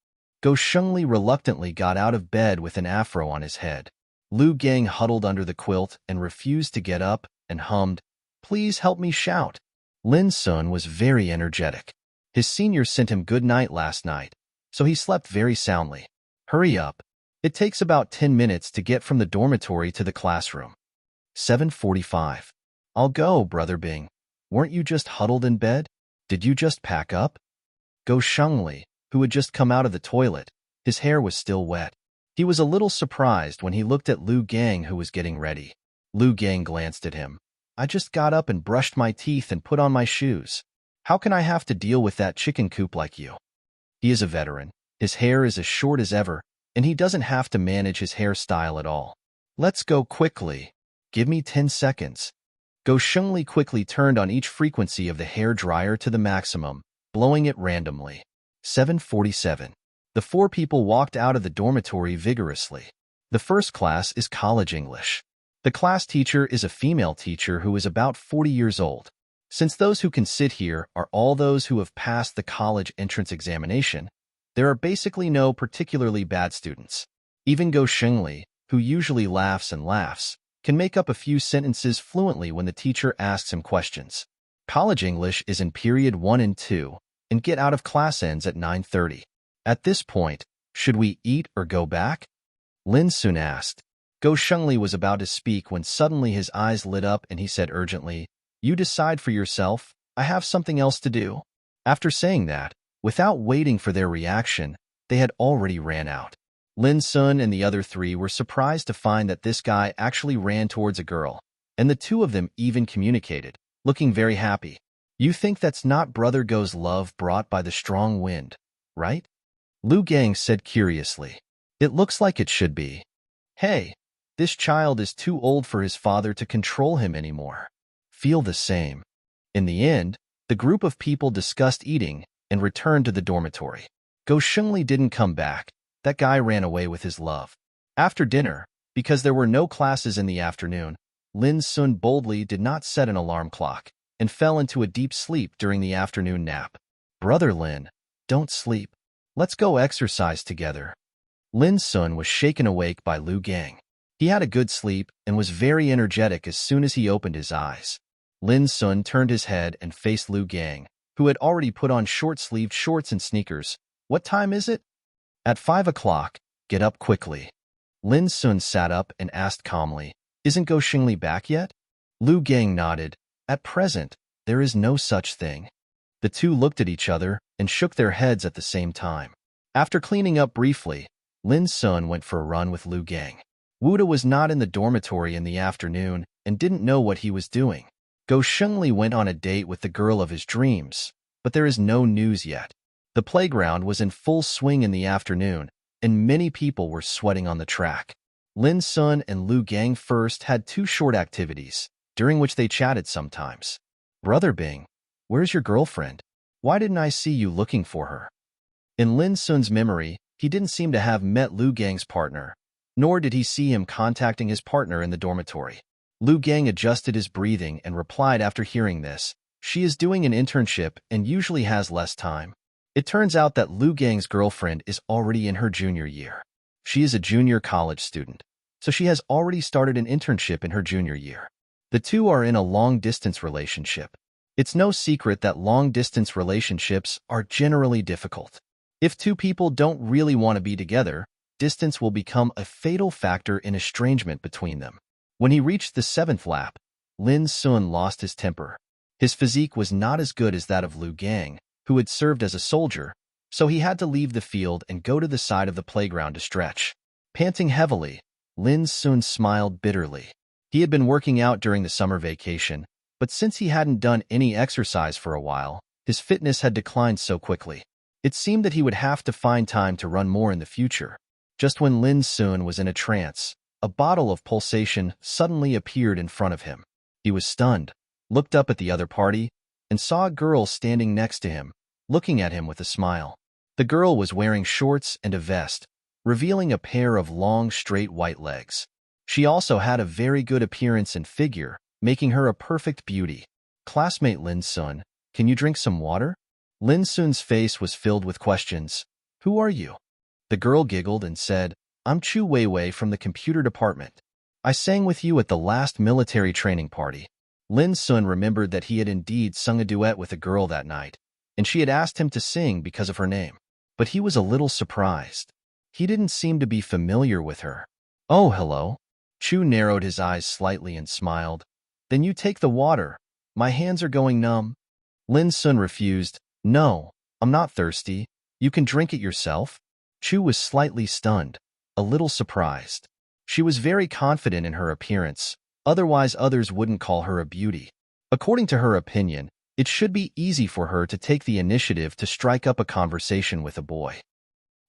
Go Shengli reluctantly got out of bed with an afro on his head. Lu Gang huddled under the quilt and refused to get up and hummed, "Please help me shout." Lin Sun was very energetic. His senior sent him good night last night, so he slept very soundly. "Hurry up. It takes about 10 minutes to get from the dormitory to the classroom." 7:45. "I'll go, Brother Bing. Weren't you just huddled in bed? Did you just pack up?" Go Shengli, who had just come out of the toilet, his hair was still wet. He was a little surprised when he looked at Lu Gang, who was getting ready. Lu Gang glanced at him. "I just got up and brushed my teeth and put on my shoes. How can I have to deal with that chicken coop like you?" He is a veteran. His hair is as short as ever, and he doesn't have to manage his hairstyle at all. "Let's go quickly. Give me 10 seconds. Go Shengli quickly turned on each frequency of the hair dryer to the maximum, blowing it randomly. 7:47. The 4 people walked out of the dormitory vigorously. The first class is college English. The class teacher is a female teacher who is about 40 years old. Since those who can sit here are all those who have passed the college entrance examination, there are basically no particularly bad students. Even Go Shengli, who usually laughs and laughs, can make up a few sentences fluently when the teacher asks him questions. College English is in period 1 and 2, and get out of class ends at 9:30. At this point, should we eat or go back? Lin Sun asked. Go Shengli was about to speak when suddenly his eyes lit up and he said urgently, "You decide for yourself, I have something else to do." After saying that, without waiting for their reaction, they had already ran out. Lin Sun and the other 3 were surprised to find that this guy actually ran towards a girl, and the 2 of them even communicated, looking very happy. You think that's not Brother Go's love brought by the strong wind, right? Lu Gang said curiously. It looks like it should be. Hey, this child is too old for his father to control him anymore. Feel the same. In the end, the group of people discussed eating and returned to the dormitory. Go Shengli didn't come back. That guy ran away with his love. After dinner, because there were no classes in the afternoon, Lin Sun boldly did not set an alarm clock and fell into a deep sleep during the afternoon nap. Brother Lin, don't sleep. Let's go exercise together. Lin Sun was shaken awake by Lu Gang. He had a good sleep and was very energetic as soon as he opened his eyes. Lin Sun turned his head and faced Lu Gang, who had already put on short-sleeved shorts and sneakers. What time is it? At 5 o'clock. Get up quickly. Lin Sun sat up and asked calmly, Isn't Go Xingli back yet? Lu Gang nodded. At present, there is no such thing. The two looked at each other and shook their heads at the same time. After cleaning up briefly, Lin Sun went for a run with Lu Gang. Wuda was not in the dormitory in the afternoon and didn't know what he was doing. Go Shengli went on a date with the girl of his dreams, but there is no news yet. The playground was in full swing in the afternoon, and many people were sweating on the track. Lin Sun and Lu Gang first had 2 short activities, during which they chatted sometimes. Brother Bing, where's your girlfriend? Why didn't I see you looking for her? In Lin Sun's memory, he didn't seem to have met Lu Gang's partner, nor did he see him contacting his partner in the dormitory. Lu Gang adjusted his breathing and replied after hearing this, she is doing an internship and usually has less time. It turns out that Lu Gang's girlfriend is already in her junior year. She is a junior college student, so she has already started an internship in her junior year. The two are in a long-distance relationship. It's no secret that long-distance relationships are generally difficult. If 2 people don't really want to be together, distance will become a fatal factor in estrangement between them. When he reached the 7th lap, Lin Sun lost his temper. His physique was not as good as that of Lu Gang, who had served as a soldier, so he had to leave the field and go to the side of the playground to stretch. Panting heavily, Lin Sun smiled bitterly. He had been working out during the summer vacation, but since he hadn't done any exercise for a while, his fitness had declined so quickly. It seemed that he would have to find time to run more in the future. Just when Lin Sun was in a trance, a bottle of pulsation suddenly appeared in front of him. He was stunned, looked up at the other party, and saw a girl standing next to him, looking at him with a smile. The girl was wearing shorts and a vest, revealing a pair of long, straight white legs. She also had a very good appearance and figure, making her a perfect beauty. Classmate Lin Sun, can you drink some water? Lin Sun's face was filled with questions. Who are you? The girl giggled and said, I'm Chu Weiwei from the computer department. I sang with you at the last military training party. Lin Sun remembered that he had indeed sung a duet with a girl that night, and she had asked him to sing because of her name. But he was a little surprised. He didn't seem to be familiar with her. Oh, hello. Chu narrowed his eyes slightly and smiled. Then you take the water. My hands are going numb. Lin Sun refused. No, I'm not thirsty. You can drink it yourself. Chu was slightly stunned, a little surprised. She was very confident in her appearance, otherwise others wouldn't call her a beauty. According to her opinion, it should be easy for her to take the initiative to strike up a conversation with a boy.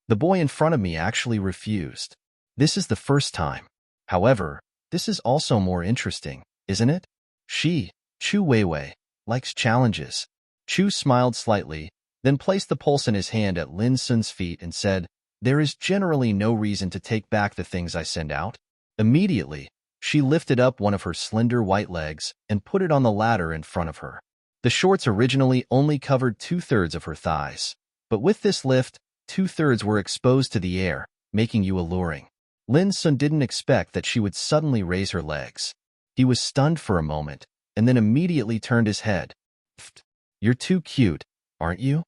The boy in front of me actually refused. This is the first time. However, this is also more interesting, isn't it? She, Chu Weiwei, likes challenges. Chu smiled slightly, then placed the pulse in his hand at Lin Sun's feet and said, There is generally no reason to take back the things I send out. Immediately, she lifted up one of her slender white legs and put it on the ladder in front of her. The shorts originally only covered 2/3 of her thighs, but with this lift, 2/3 were exposed to the air, making you alluring. Lin Sun didn't expect that she would suddenly raise her legs. He was stunned for a moment, and then immediately turned his head. Pfft, you're too cute, aren't you?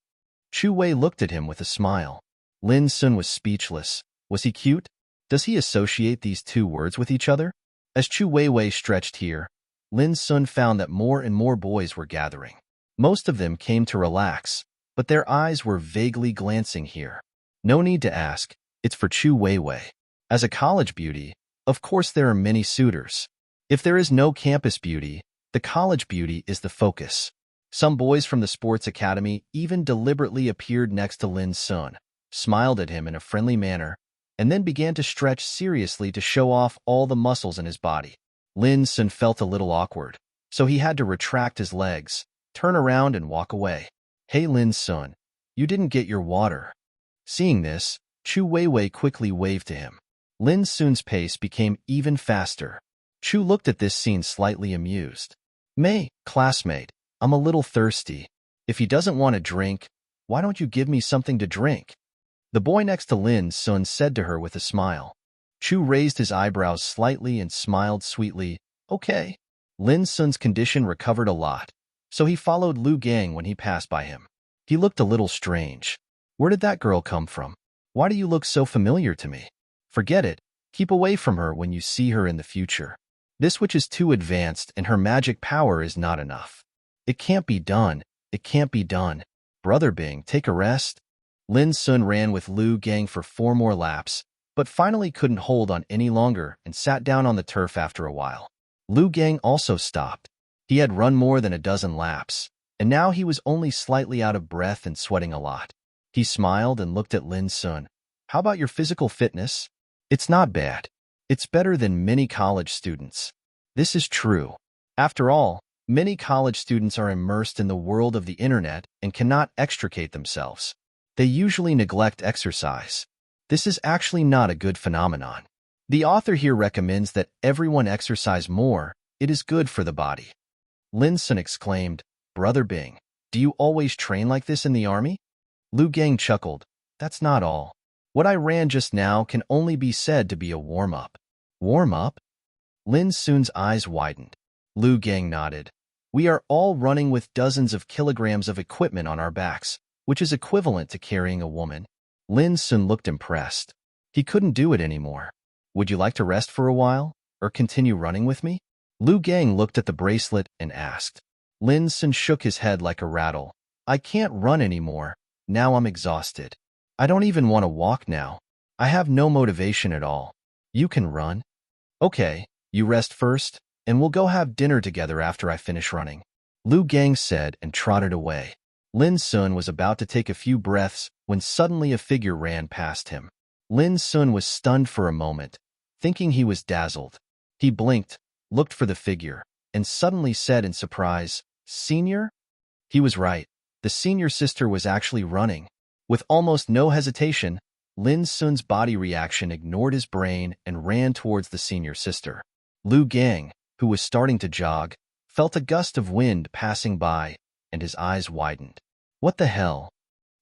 Chu Wei looked at him with a smile. Lin Sun was speechless. Was he cute? Does he associate these 2 words with each other? As Chu Weiwei stretched here, Lin Sun found that more and more boys were gathering. Most of them came to relax, but their eyes were vaguely glancing here. No need to ask, it's for Chu Weiwei. As a college beauty, of course there are many suitors. If there is no campus beauty, the college beauty is the focus. Some boys from the sports academy even deliberately appeared next to Lin Sun, smiled at him in a friendly manner, and then began to stretch seriously to show off all the muscles in his body. Lin Sun felt a little awkward, so he had to retract his legs, turn around and walk away. Hey Lin Sun, you didn't get your water. Seeing this, Chu Weiwei quickly waved to him. Lin Sun's pace became even faster. Chu looked at this scene slightly amused. Mei, classmate, I'm a little thirsty. If he doesn't want a drink, why don't you give me something to drink? The boy next to Lin Sun said to her with a smile. Chu raised his eyebrows slightly and smiled sweetly. Okay. Lin Sun's condition recovered a lot, so he followed Lu Gang when he passed by him. He looked a little strange. Where did that girl come from? Why do you look so familiar to me? Forget it. Keep away from her when you see her in the future. This witch is too advanced and her magic power is not enough. It can't be done. It can't be done. Brother Bing, take a rest. Lin Sun ran with Lu Gang for 4 more laps, but finally couldn't hold on any longer and sat down on the turf after a while. Lu Gang also stopped. He had run more than a dozen laps, and now he was only slightly out of breath and sweating a lot. He smiled and looked at Lin Sun. How about your physical fitness? It's not bad. It's better than many college students. This is true. After all, many college students are immersed in the world of the internet and cannot extricate themselves. They usually neglect exercise. This is actually not a good phenomenon. The author here recommends that everyone exercise more. It is good for the body. Lin Sun exclaimed, Brother Bing, do you always train like this in the army? Lu Gang chuckled. That's not all. What I ran just now can only be said to be a warm-up. Warm-up? Lin Sun's eyes widened. Lu Gang nodded. We are all running with dozens of kilograms of equipment on our backs, which is equivalent to carrying a woman. Lin Sun looked impressed. He couldn't do it anymore. Would you like to rest for a while, or continue running with me? Lu Gang looked at the bracelet and asked. Lin Sun shook his head like a rattle. I can't run anymore. Now I'm exhausted. I don't even want to walk now. I have no motivation at all. You can run. Okay, you rest first, and we'll go have dinner together after I finish running. Lu Gang said and trotted away. Lin Sun was about to take a few breaths when suddenly a figure ran past him. Lin Sun was stunned for a moment, thinking he was dazzled. He blinked, looked for the figure, and suddenly said in surprise, Senior? He was right. The senior sister was actually running. With almost no hesitation, Lin Sun's body reaction ignored his brain and ran towards the senior sister. Lu Gang, who was starting to jog, felt a gust of wind passing by, and his eyes widened. What the hell?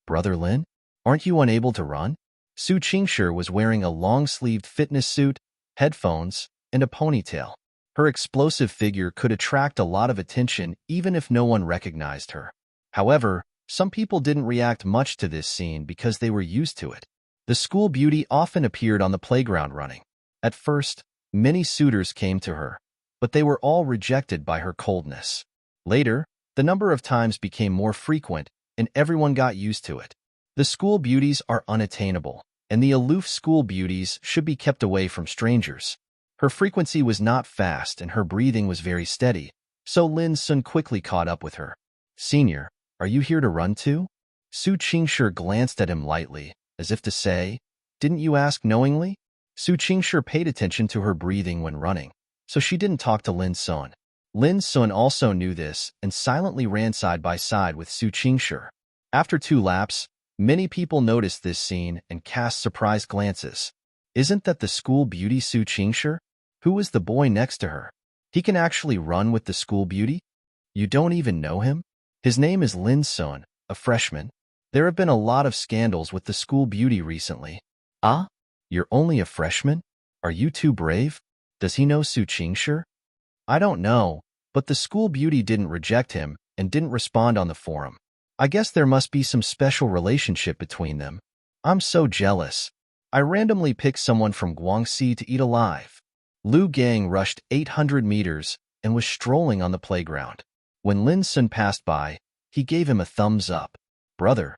Brother Lin? Aren't you unable to run? Su Chinger was wearing a long-sleeved fitness suit, headphones, and a ponytail. Her explosive figure could attract a lot of attention even if no one recognized her. However, some people didn't react much to this scene because they were used to it. The school beauty often appeared on the playground running. At first, many suitors came to her, but they were all rejected by her coldness. Later, the number of times became more frequent, and everyone got used to it. The school beauties are unattainable, and the aloof school beauties should be kept away from strangers. Her frequency was not fast and her breathing was very steady, so Lin Sun quickly caught up with her. Senior, are you here to run too? Su Chinger glanced at him lightly, as if to say, didn't you ask knowingly? Su Chinger paid attention to her breathing when running, so she didn't talk to Lin Sun. Lin Sun also knew this and silently ran side by side with Su Chinger. After 2 laps, many people noticed this scene and cast surprised glances. Isn't that the school beauty Su Chinger? Who was the boy next to her? He can actually run with the school beauty? You don't even know him? His name is Lin Sun, a freshman. There have been a lot of scandals with the school beauty recently. Ah? You're only a freshman? Are you too brave? Does he know Su Chinger? I don't know, but the school beauty didn't reject him and didn't respond on the forum. I guess there must be some special relationship between them. I'm so jealous. I randomly picked someone from Guangxi to eat alive. Lu Gang rushed 800 meters and was strolling on the playground. When Lin Sun passed by, he gave him a thumbs up. Brother,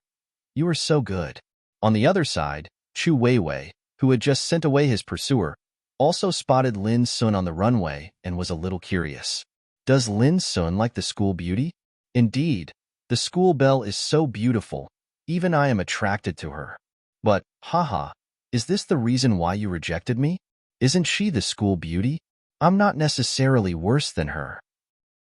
you are so good. On the other side, Chu Weiwei, who had just sent away his pursuer, also spotted Lin Sun on the runway and was a little curious. Does Lin Sun like the school beauty? Indeed, the school belle is so beautiful, even I am attracted to her. But, haha, is this the reason why you rejected me? Isn't she the school beauty? I'm not necessarily worse than her.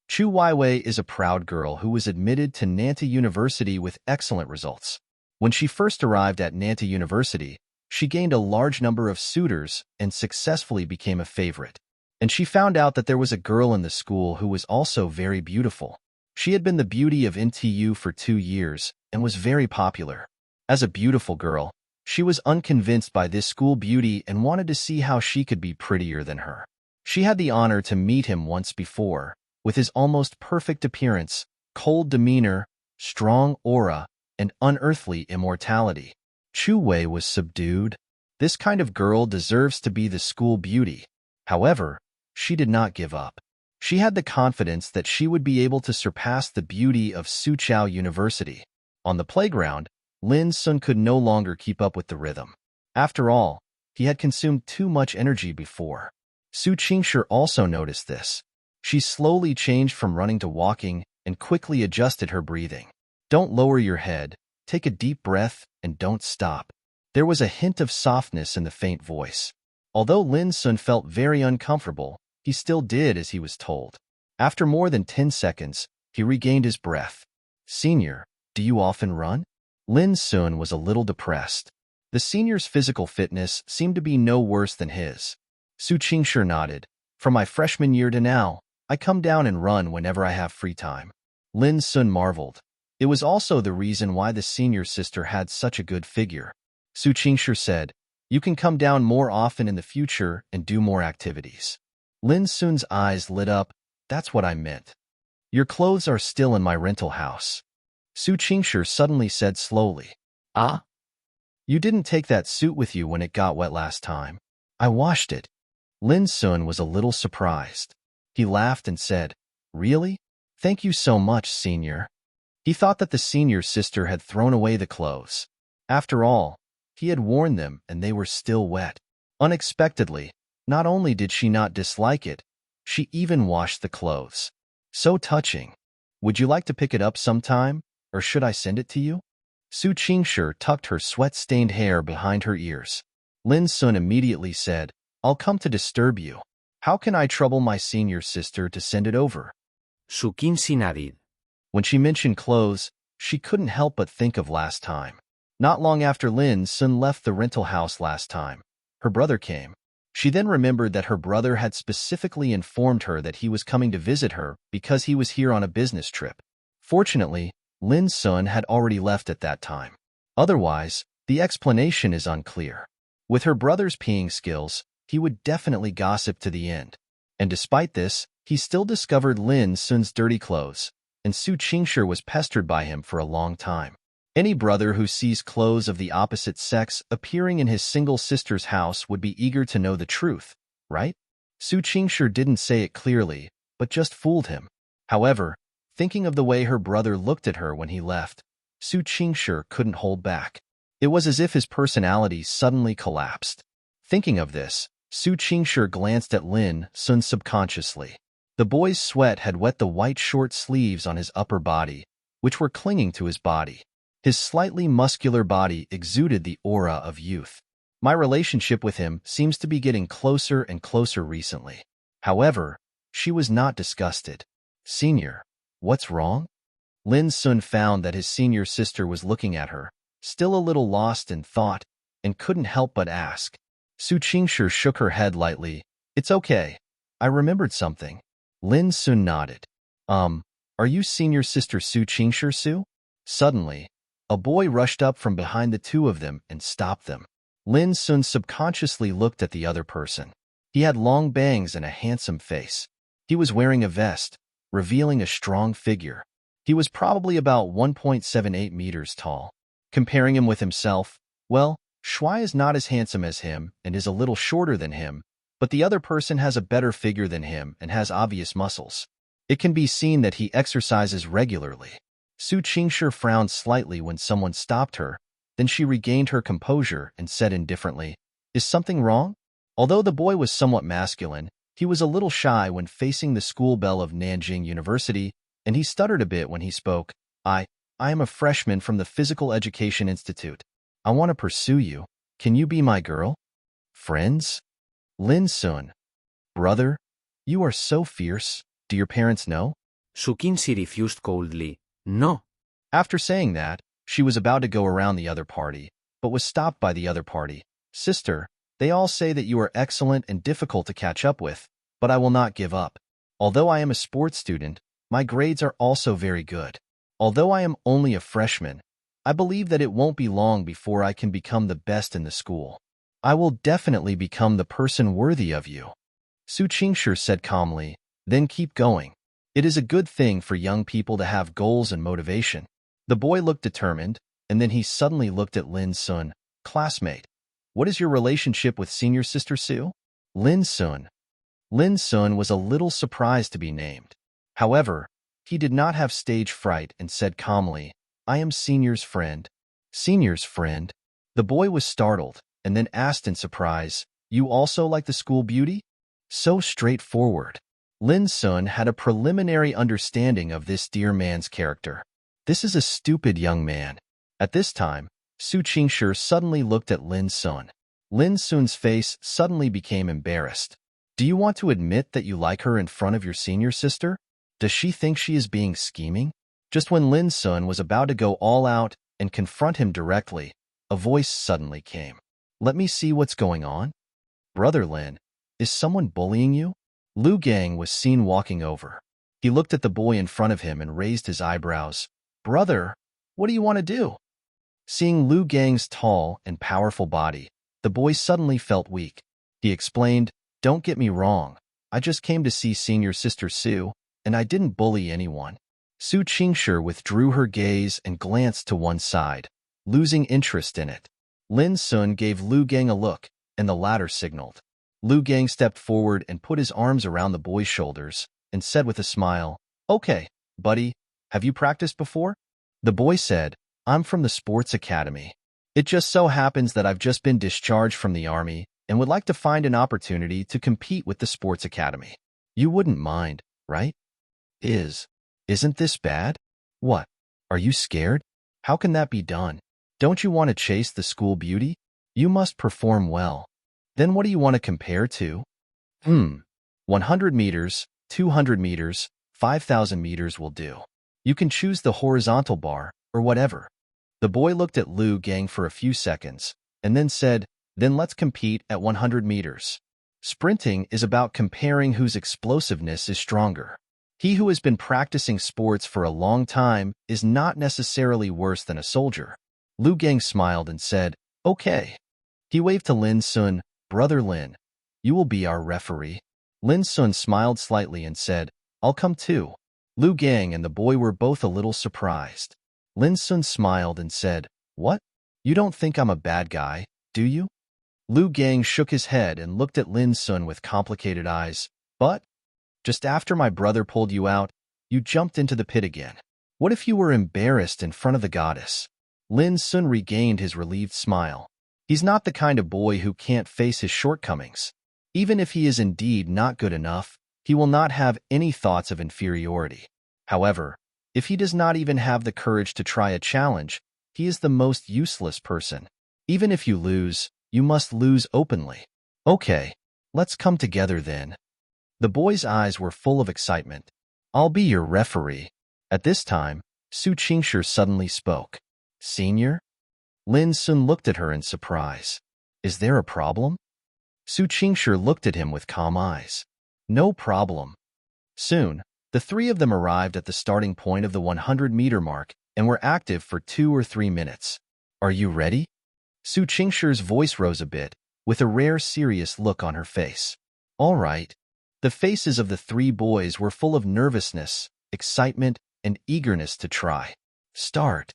Chu Weiwei is a proud girl who was admitted to Nanta University with excellent results. When she first arrived at Nanta University, she gained a large number of suitors and successfully became a favorite. And she found out that there was a girl in the school who was also very beautiful. She had been the beauty of NTU for 2 years and was very popular. As a beautiful girl, she was unconvinced by this school beauty and wanted to see how she could be prettier than her. She had the honor to meet him once before, with his almost perfect appearance, cold demeanor, strong aura, and unearthly immortality. Chu Wei was subdued. This kind of girl deserves to be the school beauty. However, she did not give up. She had the confidence that she would be able to surpass the beauty of Suqiao University. On the playground, Lin Sun could no longer keep up with the rhythm. After all, he had consumed too much energy before. Su Chinger also noticed this. She slowly changed from running to walking and quickly adjusted her breathing. Don't lower your head, take a deep breath, and don't stop. There was a hint of softness in the faint voice. Although Lin Sun felt very uncomfortable, he still did as he was told. After more than 10 seconds, he regained his breath. Senior, do you often run? Lin Sun was a little depressed. The senior's physical fitness seemed to be no worse than his. Su Chinger nodded. From my freshman year to now, I come down and run whenever I have free time. Lin Sun marveled. It was also the reason why the senior sister had such a good figure. Su Chinger said, you can come down more often in the future and do more activities. Lin Sun's eyes lit up. That's what I meant. Your clothes are still in my rental house. Su Chinger suddenly said slowly. Ah? You didn't take that suit with you when it got wet last time. I washed it. Lin Sun was a little surprised. He laughed and said, really? Thank you so much, senior. He thought that the senior sister had thrown away the clothes. After all, he had worn them and they were still wet. Unexpectedly, not only did she not dislike it, she even washed the clothes. So touching. Would you like to pick it up sometime, or should I send it to you? Su Chinger tucked her sweat-stained hair behind her ears. Lin Sun immediately said, I'll come to disturb you. How can I trouble my senior sister to send it over? Su Chinger. When she mentioned clothes, she couldn't help but think of last time. Not long after Lin Sun left the rental house last time, her brother came. She then remembered that her brother had specifically informed her that he was coming to visit her because he was here on a business trip. Fortunately, Lin Sun had already left at that time. Otherwise, the explanation is unclear. With her brother's peeing skills, he would definitely gossip to the end. And despite this, he still discovered Lin Sun's dirty clothes, and Su Chinger was pestered by him for a long time. Any brother who sees clothes of the opposite sex appearing in his single sister's house would be eager to know the truth, right? Su Chinger didn't say it clearly, but just fooled him. However, thinking of the way her brother looked at her when he left, Su Chinger couldn't hold back. It was as if his personality suddenly collapsed. Thinking of this, Su Chinger glanced at Lin Sun subconsciously. The boy's sweat had wet the white short sleeves on his upper body, which were clinging to his body. His slightly muscular body exuded the aura of youth. My relationship with him seems to be getting closer and closer recently. However, she was not disgusted. Senior, what's wrong? Lin Sun found that his senior sister was looking at her, still a little lost in thought, and couldn't help but ask. Su Chinger shook her head lightly. It's okay. I remembered something. Lin Sun nodded. Are you senior sister Su Chinger, Su? Suddenly, a boy rushed up from behind the two of them and stopped them. Lin Sun subconsciously looked at the other person. He had long bangs and a handsome face. He was wearing a vest, revealing a strong figure. He was probably about 1.78 meters tall. Comparing him with himself, well, Shui is not as handsome as him and is a little shorter than him, but the other person has a better figure than him and has obvious muscles. It can be seen that he exercises regularly. Su Chinger frowned slightly when someone stopped her, then she regained her composure and said indifferently, Is something wrong? Although the boy was somewhat masculine, he was a little shy when facing the school belle of Nanjing University and he stuttered a bit when he spoke. I am a freshman from the Physical Education Institute. I want to pursue you. Can you be my girl? Friends? Lin Sun. Brother, you are so fierce. Do your parents know? Su Chinger refused coldly. No. After saying that, she was about to go around the other party, but was stopped by the other party. Sister, they all say that you are excellent and difficult to catch up with, but I will not give up. Although I am a sports student, my grades are also very good. Although I am only a freshman, I believe that it won't be long before I can become the best in the school. I will definitely become the person worthy of you. Su Chinger said calmly, then keep going. It is a good thing for young people to have goals and motivation. The boy looked determined, and then he suddenly looked at Lin Sun. Classmate, what is your relationship with senior sister Su? Lin Sun. Lin Sun was a little surprised to be named. However, he did not have stage fright and said calmly, I am Senior's friend. Senior's friend? The boy was startled, and then asked in surprise, you also like the school beauty? So straightforward. Lin Sun had a preliminary understanding of this dear man's character. This is a stupid young man. At this time, Su Chinger suddenly looked at Lin Sun. Lin Sun's face suddenly became embarrassed. Do you want to admit that you like her in front of your senior sister? Does she think she is being scheming? Just when Lin Sun was about to go all out and confront him directly, a voice suddenly came. Let me see what's going on. Brother Lin, is someone bullying you? Lu Gang was seen walking over. He looked at the boy in front of him and raised his eyebrows. Brother, what do you want to do? Seeing Lu Gang's tall and powerful body, the boy suddenly felt weak. He explained, don't get me wrong. I just came to see senior sister Su, and I didn't bully anyone. Su Chinger withdrew her gaze and glanced to one side, losing interest in it. Lin Sun gave Lu Gang a look, and the latter signaled. Lu Gang stepped forward and put his arms around the boy's shoulders and said with a smile, Okay, buddy, have you practiced before? The boy said, I'm from the sports academy. It just so happens that I've just been discharged from the army and would like to find an opportunity to compete with the sports academy. You wouldn't mind, right? Isn't this bad? What? Are you scared? How can that be done? Don't you want to chase the school beauty? You must perform well. Then what do you want to compare to? 100 meters, 200 meters, 5,000 meters will do. You can choose the horizontal bar, or whatever. The boy looked at Lu Gang for a few seconds, and then said, then let's compete at 100 meters. Sprinting is about comparing whose explosiveness is stronger. He who has been practicing sports for a long time is not necessarily worse than a soldier. Lu Gang smiled and said, Okay. He waved to Lin Sun, Brother Lin, you will be our referee. Lin Sun smiled slightly and said, I'll come too. Lu Gang and the boy were both a little surprised. Lin Sun smiled and said, What? You don't think I'm a bad guy, do you? Lu Gang shook his head and looked at Lin Sun with complicated eyes. But, just after my brother pulled you out, you jumped into the pit again. What if you were embarrassed in front of the goddess? Lin Sun regained his relieved smile. He's not the kind of boy who can't face his shortcomings. Even if he is indeed not good enough, he will not have any thoughts of inferiority. However, if he does not even have the courage to try a challenge, he is the most useless person. Even if you lose, you must lose openly. Okay, let's come together then. The boy's eyes were full of excitement. I'll be your referee. At this time, Su Chinger suddenly spoke. Senior? Lin Sun looked at her in surprise. Is there a problem? Su Chinger looked at him with calm eyes. No problem. Soon, the three of them arrived at the starting point of the 100-meter mark and were active for 2 or 3 minutes. Are you ready? Su Chinger's voice rose a bit, with a rare serious look on her face. All right. The faces of the 3 boys were full of nervousness, excitement, and eagerness to try. Start.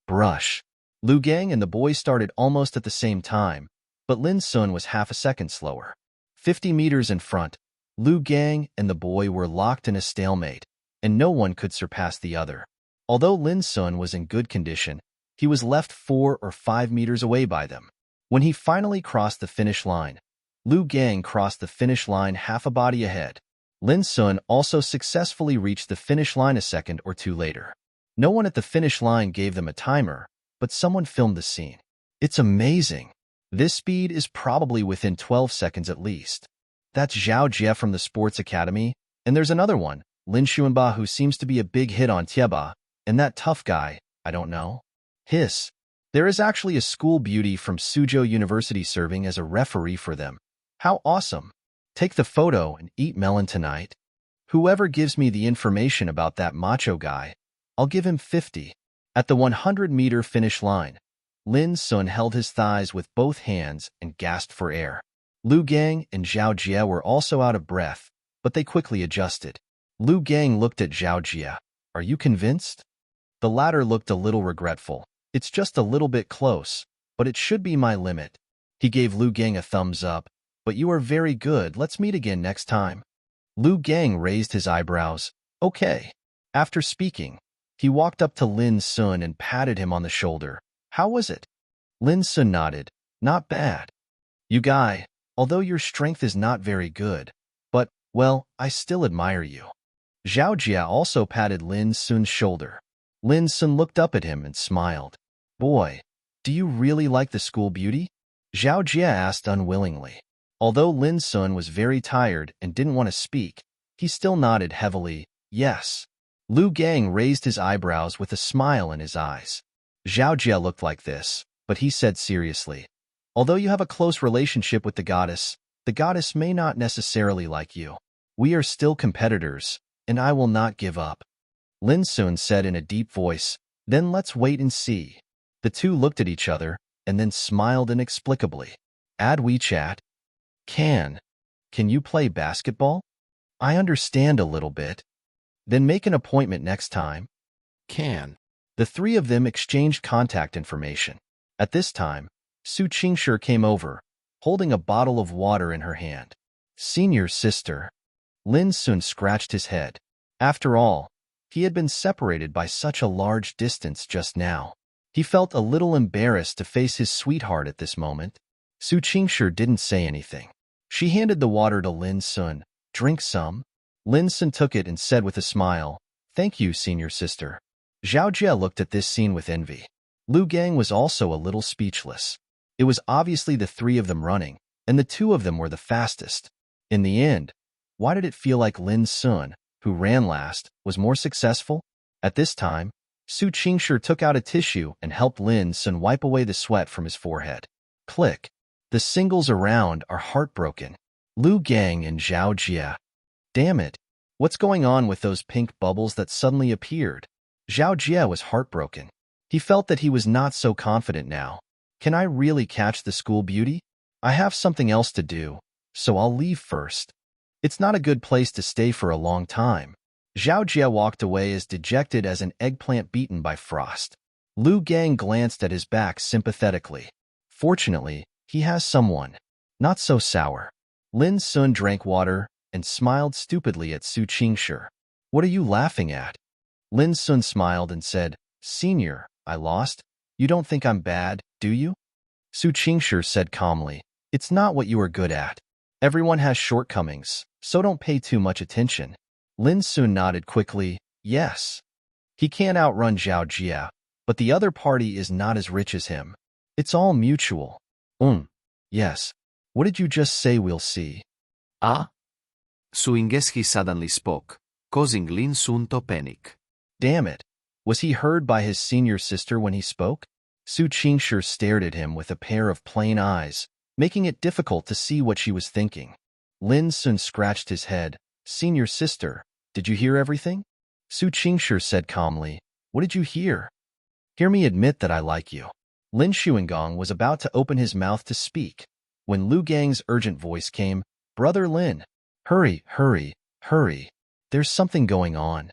Brush. Lu Gang and the boy started almost at the same time, but Lin Sun was half a second slower. 50 meters in front, Lu Gang and the boy were locked in a stalemate, and no one could surpass the other. Although Lin Sun was in good condition, he was left 4 or 5 meters away by them. When he finally crossed the finish line, Lu Gang crossed the finish line half a body ahead. Lin Sun also successfully reached the finish line a second or two later. No one at the finish line gave them a timer, but someone filmed the scene. It's amazing. This speed is probably within 12 seconds at least. That's Zhao Jie from the Sports Academy, and there's another one, Lin Xun, who seems to be a big hit on Tieba, and that tough guy, I don't know. Hiss. There is actually a school beauty from Suzhou University serving as a referee for them. How awesome. Take the photo and eat melon tonight. Whoever gives me the information about that macho guy, I'll give him 50. At the 100-meter finish line, Lin Sun held his thighs with both hands and gasped for air. Lu Gang and Zhao Jie were also out of breath, but they quickly adjusted. Lu Gang looked at Zhao Jie. Are you convinced? The latter looked a little regretful. It's just a little bit close, but it should be my limit. He gave Lu Gang a thumbs up. But you are very good. Let's meet again next time. Lu Gang raised his eyebrows. Okay. After speaking, he walked up to Lin Sun and patted him on the shoulder. How was it? Lin Sun nodded. Not bad. You guy, although your strength is not very good, but, well, I still admire you. Zhao Jie also patted Lin Sun's shoulder. Lin Sun looked up at him and smiled. Boy, do you really like the school beauty? Zhao Jie asked unwillingly. Although Lin Sun was very tired and didn't want to speak, he still nodded heavily, yes. Lu Gang raised his eyebrows with a smile in his eyes. Zhao Jie looked like this, but he said seriously, although you have a close relationship with the goddess may not necessarily like you. We are still competitors, and I will not give up. Lin Sun said in a deep voice, then let's wait and see. The two looked at each other, and then smiled inexplicably. Add WeChat. Can you play basketball? I understand a little bit. Then make an appointment next time. Can. The three of them exchanged contact information. At this time, Su Chinger came over, holding a bottle of water in her hand. Senior sister. Lin Sun scratched his head. After all, he had been separated by such a large distance just now. He felt a little embarrassed to face his sweetheart at this moment. Su Chinger didn't say anything. She handed the water to Lin Sun. Drink some? Lin Sun took it and said with a smile, Thank you, senior sister. Zhao Jie looked at this scene with envy. Lu Gang was also a little speechless. It was obviously the three of them running, and the two of them were the fastest. In the end, why did it feel like Lin Sun, who ran last, was more successful? At this time, Su Chinger took out a tissue and helped Lin Sun wipe away the sweat from his forehead. Click. The singles around are heartbroken. Lu Gang and Zhao Jie. Damn it. What's going on with those pink bubbles that suddenly appeared? Zhao Jie was heartbroken. He felt that he was not so confident now. Can I really catch the school beauty? I have something else to do, so I'll leave first. It's not a good place to stay for a long time. Zhao Jie walked away as dejected as an eggplant beaten by frost. Lu Gang glanced at his back sympathetically. Fortunately, he has someone. Not so sour. Lin Sun drank water and smiled stupidly at Su Chinger. What are you laughing at? Lin Sun smiled and said, Senior, I lost. You don't think I'm bad, do you? Su Chinger said calmly, It's not what you are good at. Everyone has shortcomings, so don't pay too much attention. Lin Sun nodded quickly, yes. He can't outrun Zhao Jie, but the other party is not as rich as him. It's all mutual. Yes. What did you just say we'll see? Ah? Su Chinger suddenly spoke, causing Lin Sun to panic. Damn it. Was he heard by his senior sister when he spoke? Su Chinger stared at him with a pair of plain eyes, making it difficult to see what she was thinking. Lin Sun scratched his head. Senior sister, did you hear everything? Su Chinger said calmly, What did you hear? Hear me admit that I like you. Lin Xuangong was about to open his mouth to speak, when Lu Gang's urgent voice came, Brother Lin, hurry, hurry, hurry. There's something going on.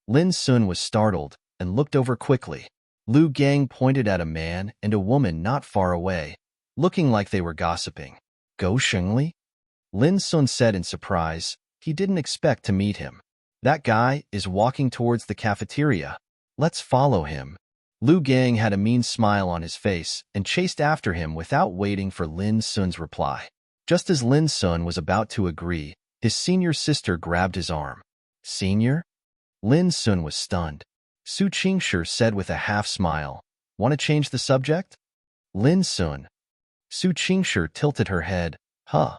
Lin Sun was startled and looked over quickly. Lu Gang pointed at a man and a woman not far away, looking like they were gossiping. Go Shengli? Lin Sun said in surprise. He didn't expect to meet him. That guy is walking towards the cafeteria. Let's follow him. Lu Gang had a mean smile on his face and chased after him without waiting for Lin Sun's reply. Just as Lin Sun was about to agree, His senior sister grabbed his arm. Senior? Lin Sun was stunned. Su Chinger said with a half-smile, "Want to change the subject?" Lin Sun. Su Chinger tilted her head. Huh.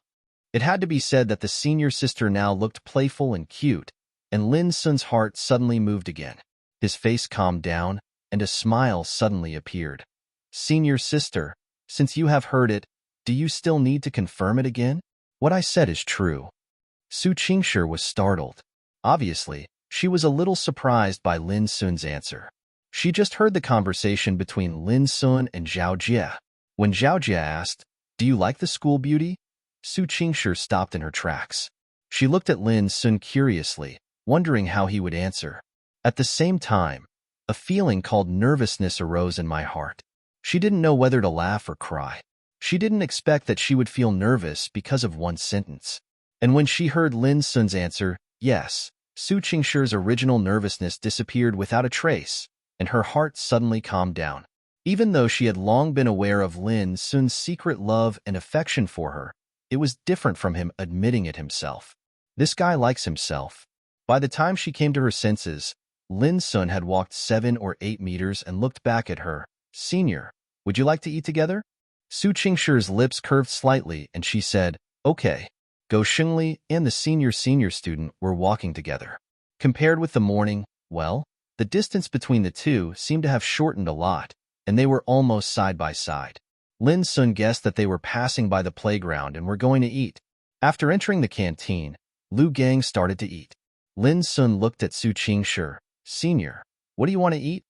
It had to be said that the senior sister now looked playful and cute, and Lin Sun's heart suddenly moved again. His face calmed down, and a smile suddenly appeared. Senior sister, since you have heard it, do you still need to confirm it again? What I said is true. Su Chinger was startled. Obviously, she was a little surprised by Lin Sun's answer. She just heard the conversation between Lin Sun and Zhao Jie. When Zhao Jie asked, "Do you like the school beauty?" Su Chinger stopped in her tracks. She looked at Lin Sun curiously, wondering how he would answer. At the same time, a feeling called nervousness arose in my heart. She didn't know whether to laugh or cry. She didn't expect that she would feel nervous because of one sentence. And when she heard Lin Sun's answer, yes, Su Chinger's original nervousness disappeared without a trace, and her heart suddenly calmed down. Even though she had long been aware of Lin Sun's secret love and affection for her, it was different from him admitting it himself. This guy likes himself. By the time she came to her senses, Lin Sun had walked 7 or 8 meters and looked back at her. "Senior, would you like to eat together?" Su Chinger's lips curved slightly, and she said, "Okay." Go Shengli and the senior student were walking together. Compared with the morning, well, the distance between the two seemed to have shortened a lot, and they were almost side by side. Lin Sun guessed that they were passing by the playground and were going to eat. After entering the canteen, Lu Gang started to eat. Lin Sun looked at Su Chinger. "Senior, what do you want to eat?"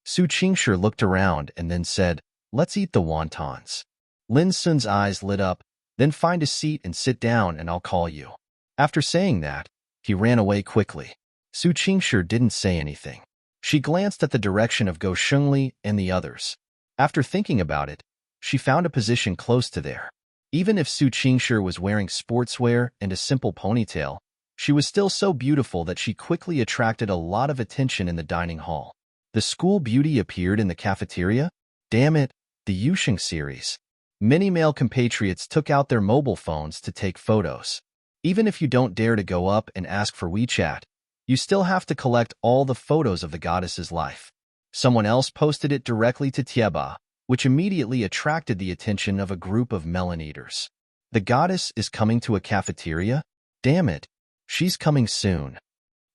Su Chinger looked around and then said, "Let's eat the wontons." Lin Sun's eyes lit up. "Then find a seat and sit down and I'll call you." After saying that, he ran away quickly. Su Chinger didn't say anything. She glanced at the direction of Go Shengli and the others. After thinking about it, she found a position close to there. Even if Su Chinger was wearing sportswear and a simple ponytail, she was still so beautiful that she quickly attracted a lot of attention in the dining hall. The school beauty appeared in the cafeteria? Damn it, the Yusheng series. Many male compatriots took out their mobile phones to take photos. Even if you don't dare to go up and ask for WeChat, you still have to collect all the photos of the goddess's life. Someone else posted it directly to Tieba, which immediately attracted the attention of a group of melon eaters. The goddess is coming to a cafeteria? Damn it, she's coming soon.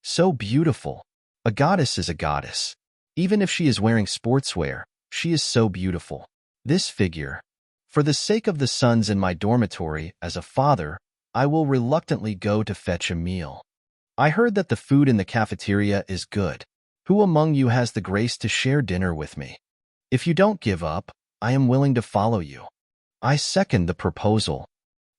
So beautiful. A goddess is a goddess. Even if she is wearing sportswear, she is so beautiful. This figure. For the sake of the sons in my dormitory, as a father, I will reluctantly go to fetch a meal. I heard that the food in the cafeteria is good. Who among you has the grace to share dinner with me? If you don't give up, I am willing to follow you. I second the proposal.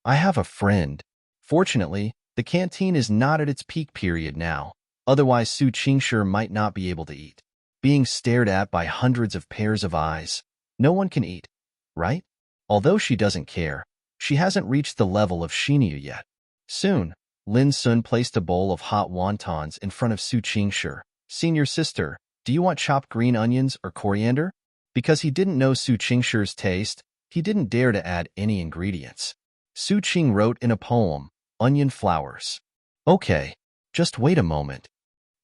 I have a friend. Fortunately, the canteen is not at its peak period now, otherwise Su Chinger might not be able to eat. Being stared at by hundreds of pairs of eyes, no one can eat, right? Although she doesn't care, she hasn't reached the level of Shinya yet. Soon, Lin Sun placed a bowl of hot wontons in front of Su Chinger. "Senior sister, do you want chopped green onions or coriander?" Because he didn't know Su Chinger's taste, he didn't dare to add any ingredients. Su Ching wrote in a poem, "Onion flowers." "Okay, just wait a moment."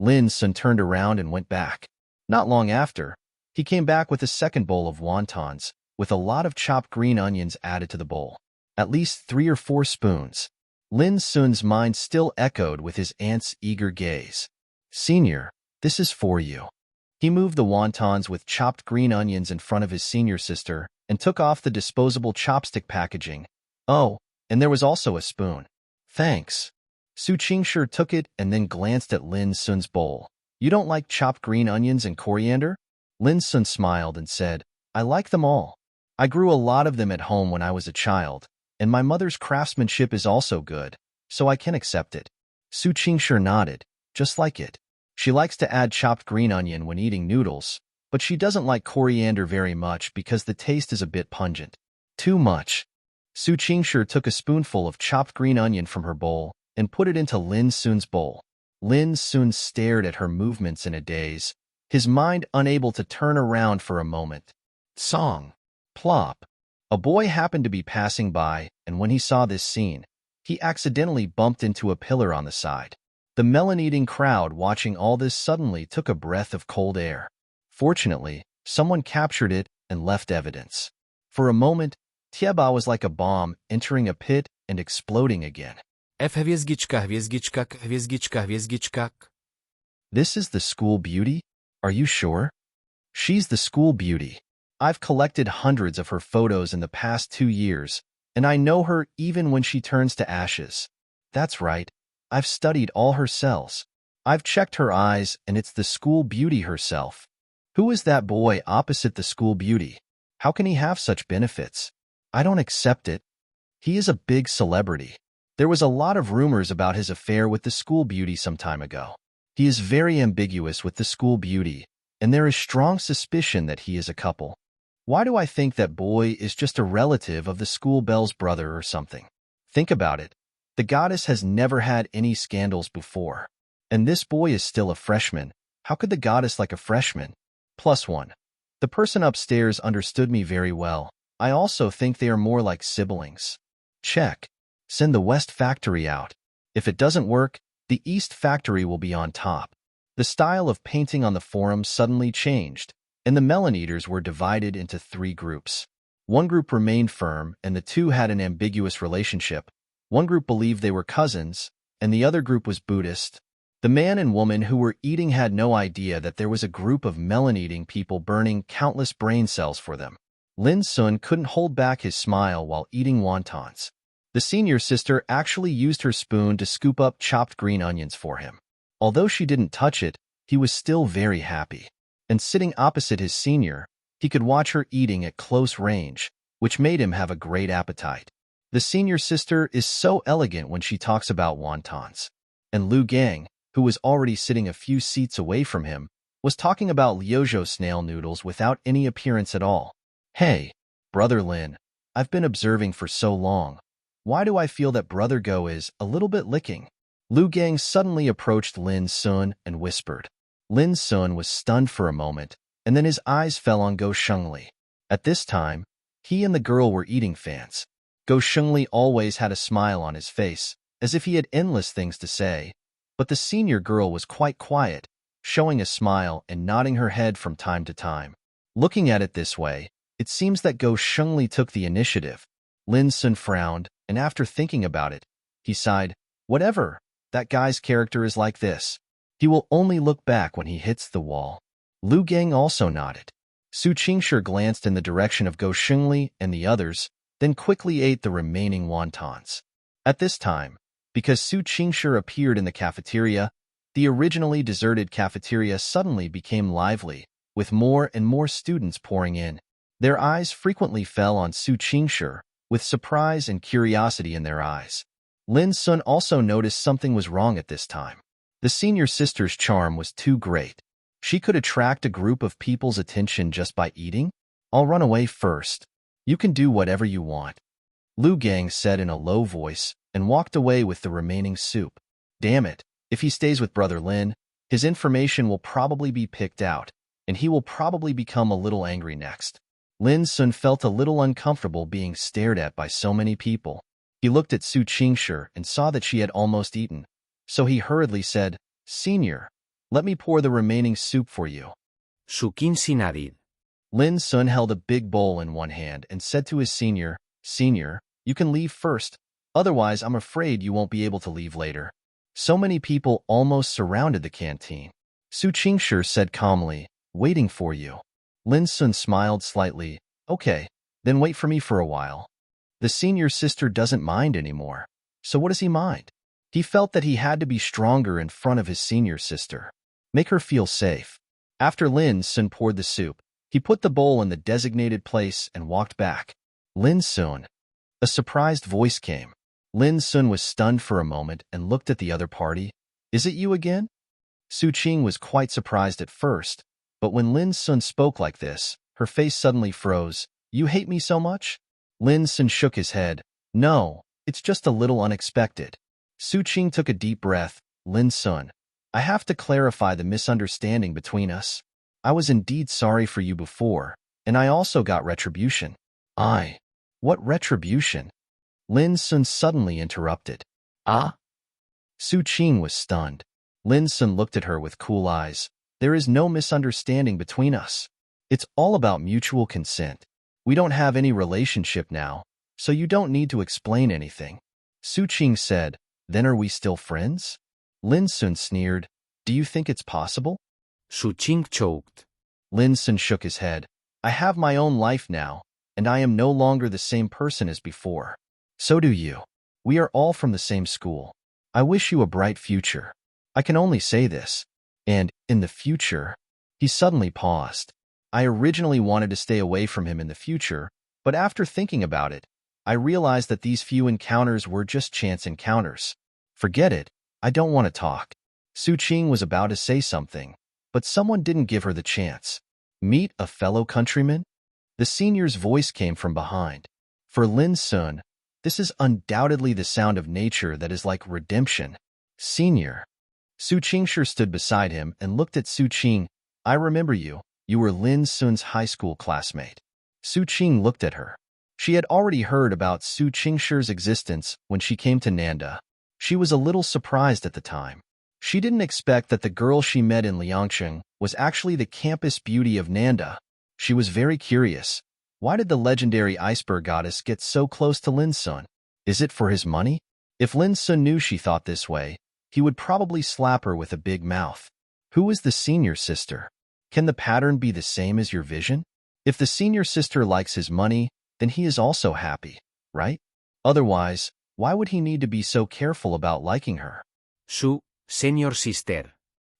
Lin Sun turned around and went back. Not long after, he came back with a second bowl of wontons, with a lot of chopped green onions added to the bowl. At least 3 or 4 spoons. Lin Sun's mind still echoed with his aunt's eager gaze. "Senior, this is for you." He moved the wontons with chopped green onions in front of his senior sister and took off the disposable chopstick packaging. Oh, and there was also a spoon. "Thanks." Su Chinger took it and then glanced at Lin Sun's bowl. "You don't like chopped green onions and coriander?" Lin Sun smiled and said, "I like them all. I grew a lot of them at home when I was a child, and my mother's craftsmanship is also good, so I can accept it." Su Chinger nodded, just like it. She likes to add chopped green onion when eating noodles, but she doesn't like coriander very much because the taste is a bit pungent. Too much. Su Chinger took a spoonful of chopped green onion from her bowl and put it into Lin Sun's bowl. Lin Sun stared at her movements in a daze, his mind unable to turn around for a moment. Song. Plop. A boy happened to be passing by, and when he saw this scene, He accidentally bumped into a pillar on the side. The melon-eating crowd watching all this suddenly took a breath of cold air. Fortunately, someone captured it and left evidence. For a moment, Tieba was like a bomb entering a pit and exploding again. F hvězdička, hvězdička, hvězdička, hvězdička. This is the school beauty? Are you sure? She's the school beauty. I've collected hundreds of her photos in the past 2 years, and I know her even when she turns to ashes. That's right. I've studied all her cells. I've checked her eyes, and it's the school beauty herself. Who is that boy opposite the school beauty? How can he have such benefits? I don't accept it. He is a big celebrity. There was a lot of rumors about his affair with the school beauty some time ago. He is very ambiguous with the school beauty, and there is strong suspicion that he is a couple. Why do I think that boy is just a relative of the school belle's brother or something? Think about it. The goddess has never had any scandals before. And this boy is still a freshman. How could the goddess like a freshman? +1. The person upstairs understood me very well. I also think they are more like siblings. Check. Send the West Factory out. If it doesn't work, the East Factory will be on top. The style of painting on the forum suddenly changed, and the melon eaters were divided into 3 groups. One group remained firm, and the two had an ambiguous relationship. One group believed they were cousins, and the other group was Buddhist. The man and woman who were eating had no idea that there was a group of melon-eating people burning countless brain cells for them. Lin Sun couldn't hold back his smile while eating wontons. The senior sister actually used her spoon to scoop up chopped green onions for him. Although she didn't touch it, he was still very happy. And sitting opposite his senior, he could watch her eating at close range, which made him have a great appetite. The senior sister is so elegant when she talks about wontons. And Lu Gang, who was already sitting a few seats away from him, was talking about Liuzhou snail noodles without any appearance at all. Hey, Brother Lin, I've been observing for so long. Why do I feel that Brother Go is a little bit licking? Lu Gang suddenly approached Lin Sun and whispered. Lin Sun was stunned for a moment, and then his eyes fell on Go Shengli. At this time, he and the girl were eating fans. Go Shengli always had a smile on his face, as if he had endless things to say, but the senior girl was quite quiet, showing a smile and nodding her head from time to time. Looking at it this way, it seems that Go Shengli took the initiative. Lin Sun frowned, and after thinking about it, he sighed, whatever, that guy's character is like this. He will only look back when he hits the wall. Lu Gang also nodded. Su Chinger glanced in the direction of Go Shengli and the others, then quickly ate the remaining wontons. At this time, because Su Chinger appeared in the cafeteria, the originally deserted cafeteria suddenly became lively, with more and more students pouring in. Their eyes frequently fell on Su Chinger, with surprise and curiosity in their eyes. Lin Sun also noticed something was wrong at this time. The senior sister's charm was too great. She could attract a group of people's attention just by eating? I'll run away first. You can do whatever you want. Lu Gang said in a low voice and walked away with the remaining soup. Damn it, if he stays with Brother Lin, his information will probably be picked out, and he will probably become a little angry next. Lin Sun felt a little uncomfortable being stared at by so many people. He looked at Su Chinger and saw that she had almost eaten, so he hurriedly said, Senior, let me pour the remaining soup for you. Sukin sinadid. Lin Sun held a big bowl in one hand and said to his senior, Senior, you can leave first, otherwise I'm afraid you won't be able to leave later. So many people almost surrounded the canteen. Su Chinger said calmly, waiting for you. Lin Sun smiled slightly, okay, then wait for me for a while. The senior sister doesn't mind anymore, so what does he mind? He felt that he had to be stronger in front of his senior sister. Make her feel safe. After Lin Sun poured the soup, he put the bowl in the designated place and walked back. Lin Sun. A surprised voice came. Lin Sun was stunned for a moment and looked at the other party. Is it you again? Su Ching was quite surprised at first, but when Lin Sun spoke like this, her face suddenly froze. You hate me so much? Lin Sun shook his head. No, it's just a little unexpected. Su Ching took a deep breath. Lin Sun, I have to clarify the misunderstanding between us. I was indeed sorry for you before, and I also got retribution. What retribution? Lin Sun suddenly interrupted. Ah? Su Ching was stunned. Lin Sun looked at her with cool eyes. There is no misunderstanding between us. It's all about mutual consent. We don't have any relationship now, so you don't need to explain anything. Su Ching said, then are we still friends? Lin Sun sneered, do you think it's possible? Su Ching choked. Lin Sun shook his head. I have my own life now, and I am no longer the same person as before. So do you. We are all from the same school. I wish you a bright future. I can only say this. And, in the future, he suddenly paused. I originally wanted to stay away from him in the future, but after thinking about it, I realized that these few encounters were just chance encounters. Forget it. I don't want to talk. Su Ching was about to say something, but someone didn't give her the chance. Meet a fellow countryman? The senior's voice came from behind. For Lin Sun, this is undoubtedly the sound of nature that is like redemption. Senior. Su Chinger stood beside him and looked at Su Ching. I remember you. You were Lin Sun's high school classmate. Su Ching looked at her. She had already heard about Su Chinger's existence when she came to Nanda. She was a little surprised at the time. She didn't expect that the girl she met in Liangcheng was actually the campus beauty of Nanda. She was very curious. Why did the legendary iceberg goddess get so close to Lin Sun? Is it for his money? If Lin Sun knew she thought this way, he would probably slap her with a big mouth. Who is the senior sister? Can the pattern be the same as your vision? If the senior sister likes his money, then he is also happy, right? Otherwise, why would he need to be so careful about liking her? Su, senior sister.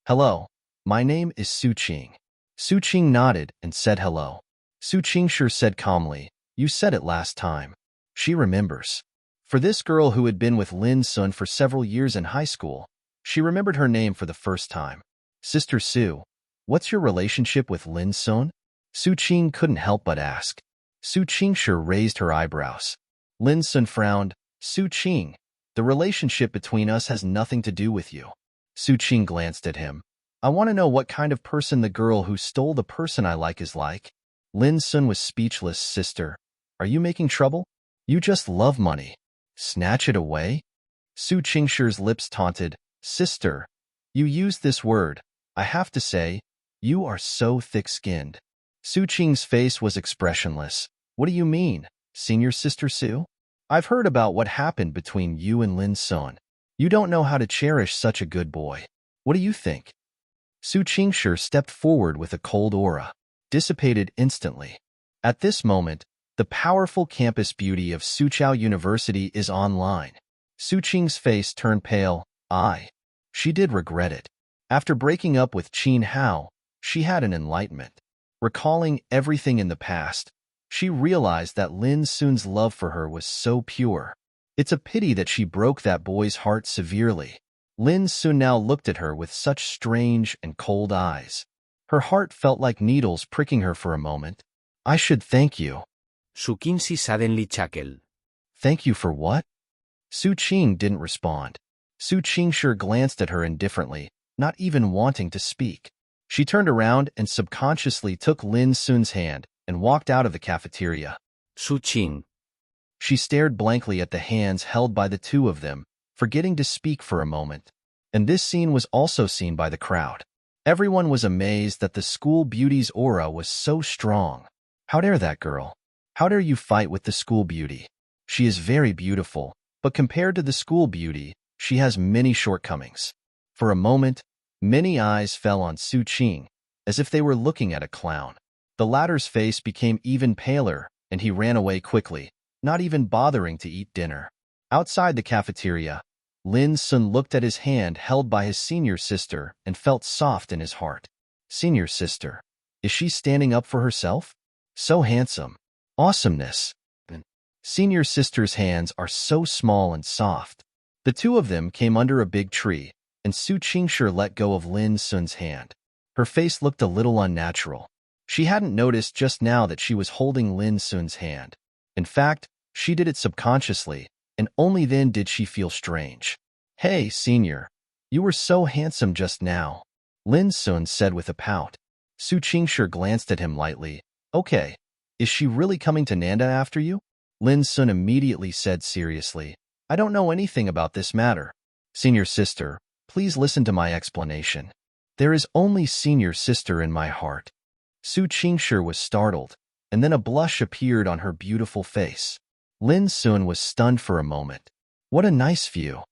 Hello, my name is Su Ching. Su Ching nodded and said hello. Su Chinger said calmly, you said it last time. She remembers. For this girl who had been with Lin Sun for several years in high school, she remembered her name for the first time. Sister Su, what's your relationship with Lin Sun? Su Ching couldn't help but ask. Su Chinger raised her eyebrows. Lin Sun frowned. Su Ching, the relationship between us has nothing to do with you. Su Ching glanced at him. I want to know what kind of person the girl who stole the person I like is like. Lin Sun was speechless. Sister, are you making trouble? You just love money. Snatch it away? Su Chinger's lips taunted. Sister, you used this word. I have to say, you are so thick-skinned. Su Ching's face was expressionless. What do you mean, senior sister Su? I've heard about what happened between you and Lin Sun. You don't know how to cherish such a good boy. What do you think? Su Chinger stepped forward with a cold aura, dissipated instantly. At this moment, the powerful campus beauty of Suqiao University is online. Su Ching's face turned pale. She did regret it. After breaking up with Qin Hao, she had an enlightenment. Recalling everything in the past, she realized that Lin Sun's love for her was so pure. It's a pity that she broke that boy's heart severely. Lin Sun now looked at her with such strange and cold eyes. Her heart felt like needles pricking her for a moment. I should thank you. Su Qingxi suddenly chuckled. Thank you for what? Su Ching didn't respond. Su Chinger glanced at her indifferently, not even wanting to speak. She turned around and subconsciously took Lin Sun's hand and walked out of the cafeteria. Su Ching. She stared blankly at the hands held by the two of them, forgetting to speak for a moment. And this scene was also seen by the crowd. Everyone was amazed that the school beauty's aura was so strong. How dare that girl? How dare you fight with the school beauty? She is very beautiful, but compared to the school beauty, she has many shortcomings. For a moment, many eyes fell on Su Ching, as if they were looking at a clown. The latter's face became even paler, and he ran away quickly, not even bothering to eat dinner. Outside the cafeteria, Lin Sun looked at his hand held by his senior sister and felt soft in his heart. Senior sister, is she standing up for herself? So handsome. Awesomeness. Senior sister's hands are so small and soft. The two of them came under a big tree, and Su Chinger let go of Lin Sun's hand. Her face looked a little unnatural. She hadn't noticed just now that she was holding Lin Sun's hand. In fact, she did it subconsciously, and only then did she feel strange. Hey, senior, you were so handsome just now, Lin Sun said with a pout. Su Chinger glanced at him lightly. Okay, is she really coming to Nanda after you? Lin Sun immediately said seriously, I don't know anything about this matter. Senior sister, please listen to my explanation. There is only senior sister in my heart. Su Chinger was startled, and then a blush appeared on her beautiful face. Lin Sun was stunned for a moment. What a nice view.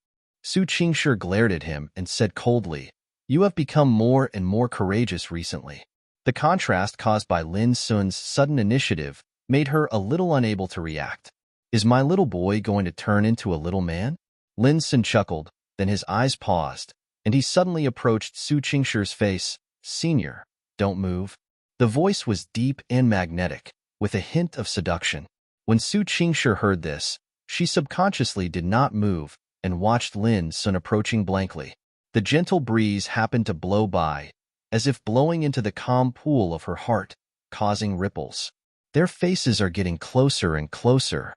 Su Chinger glared at him and said coldly, You have become more and more courageous recently. The contrast caused by Lin Sun's sudden initiative made her a little unable to react. Is my little boy going to turn into a little man? Lin Sun chuckled, then his eyes paused, and he suddenly approached Su Chinger's face. Senior, don't move. The voice was deep and magnetic, with a hint of seduction. When Su Chinger heard this, she subconsciously did not move and watched Lin Sun approaching blankly. The gentle breeze happened to blow by, as if blowing into the calm pool of her heart, causing ripples. Their faces are getting closer and closer,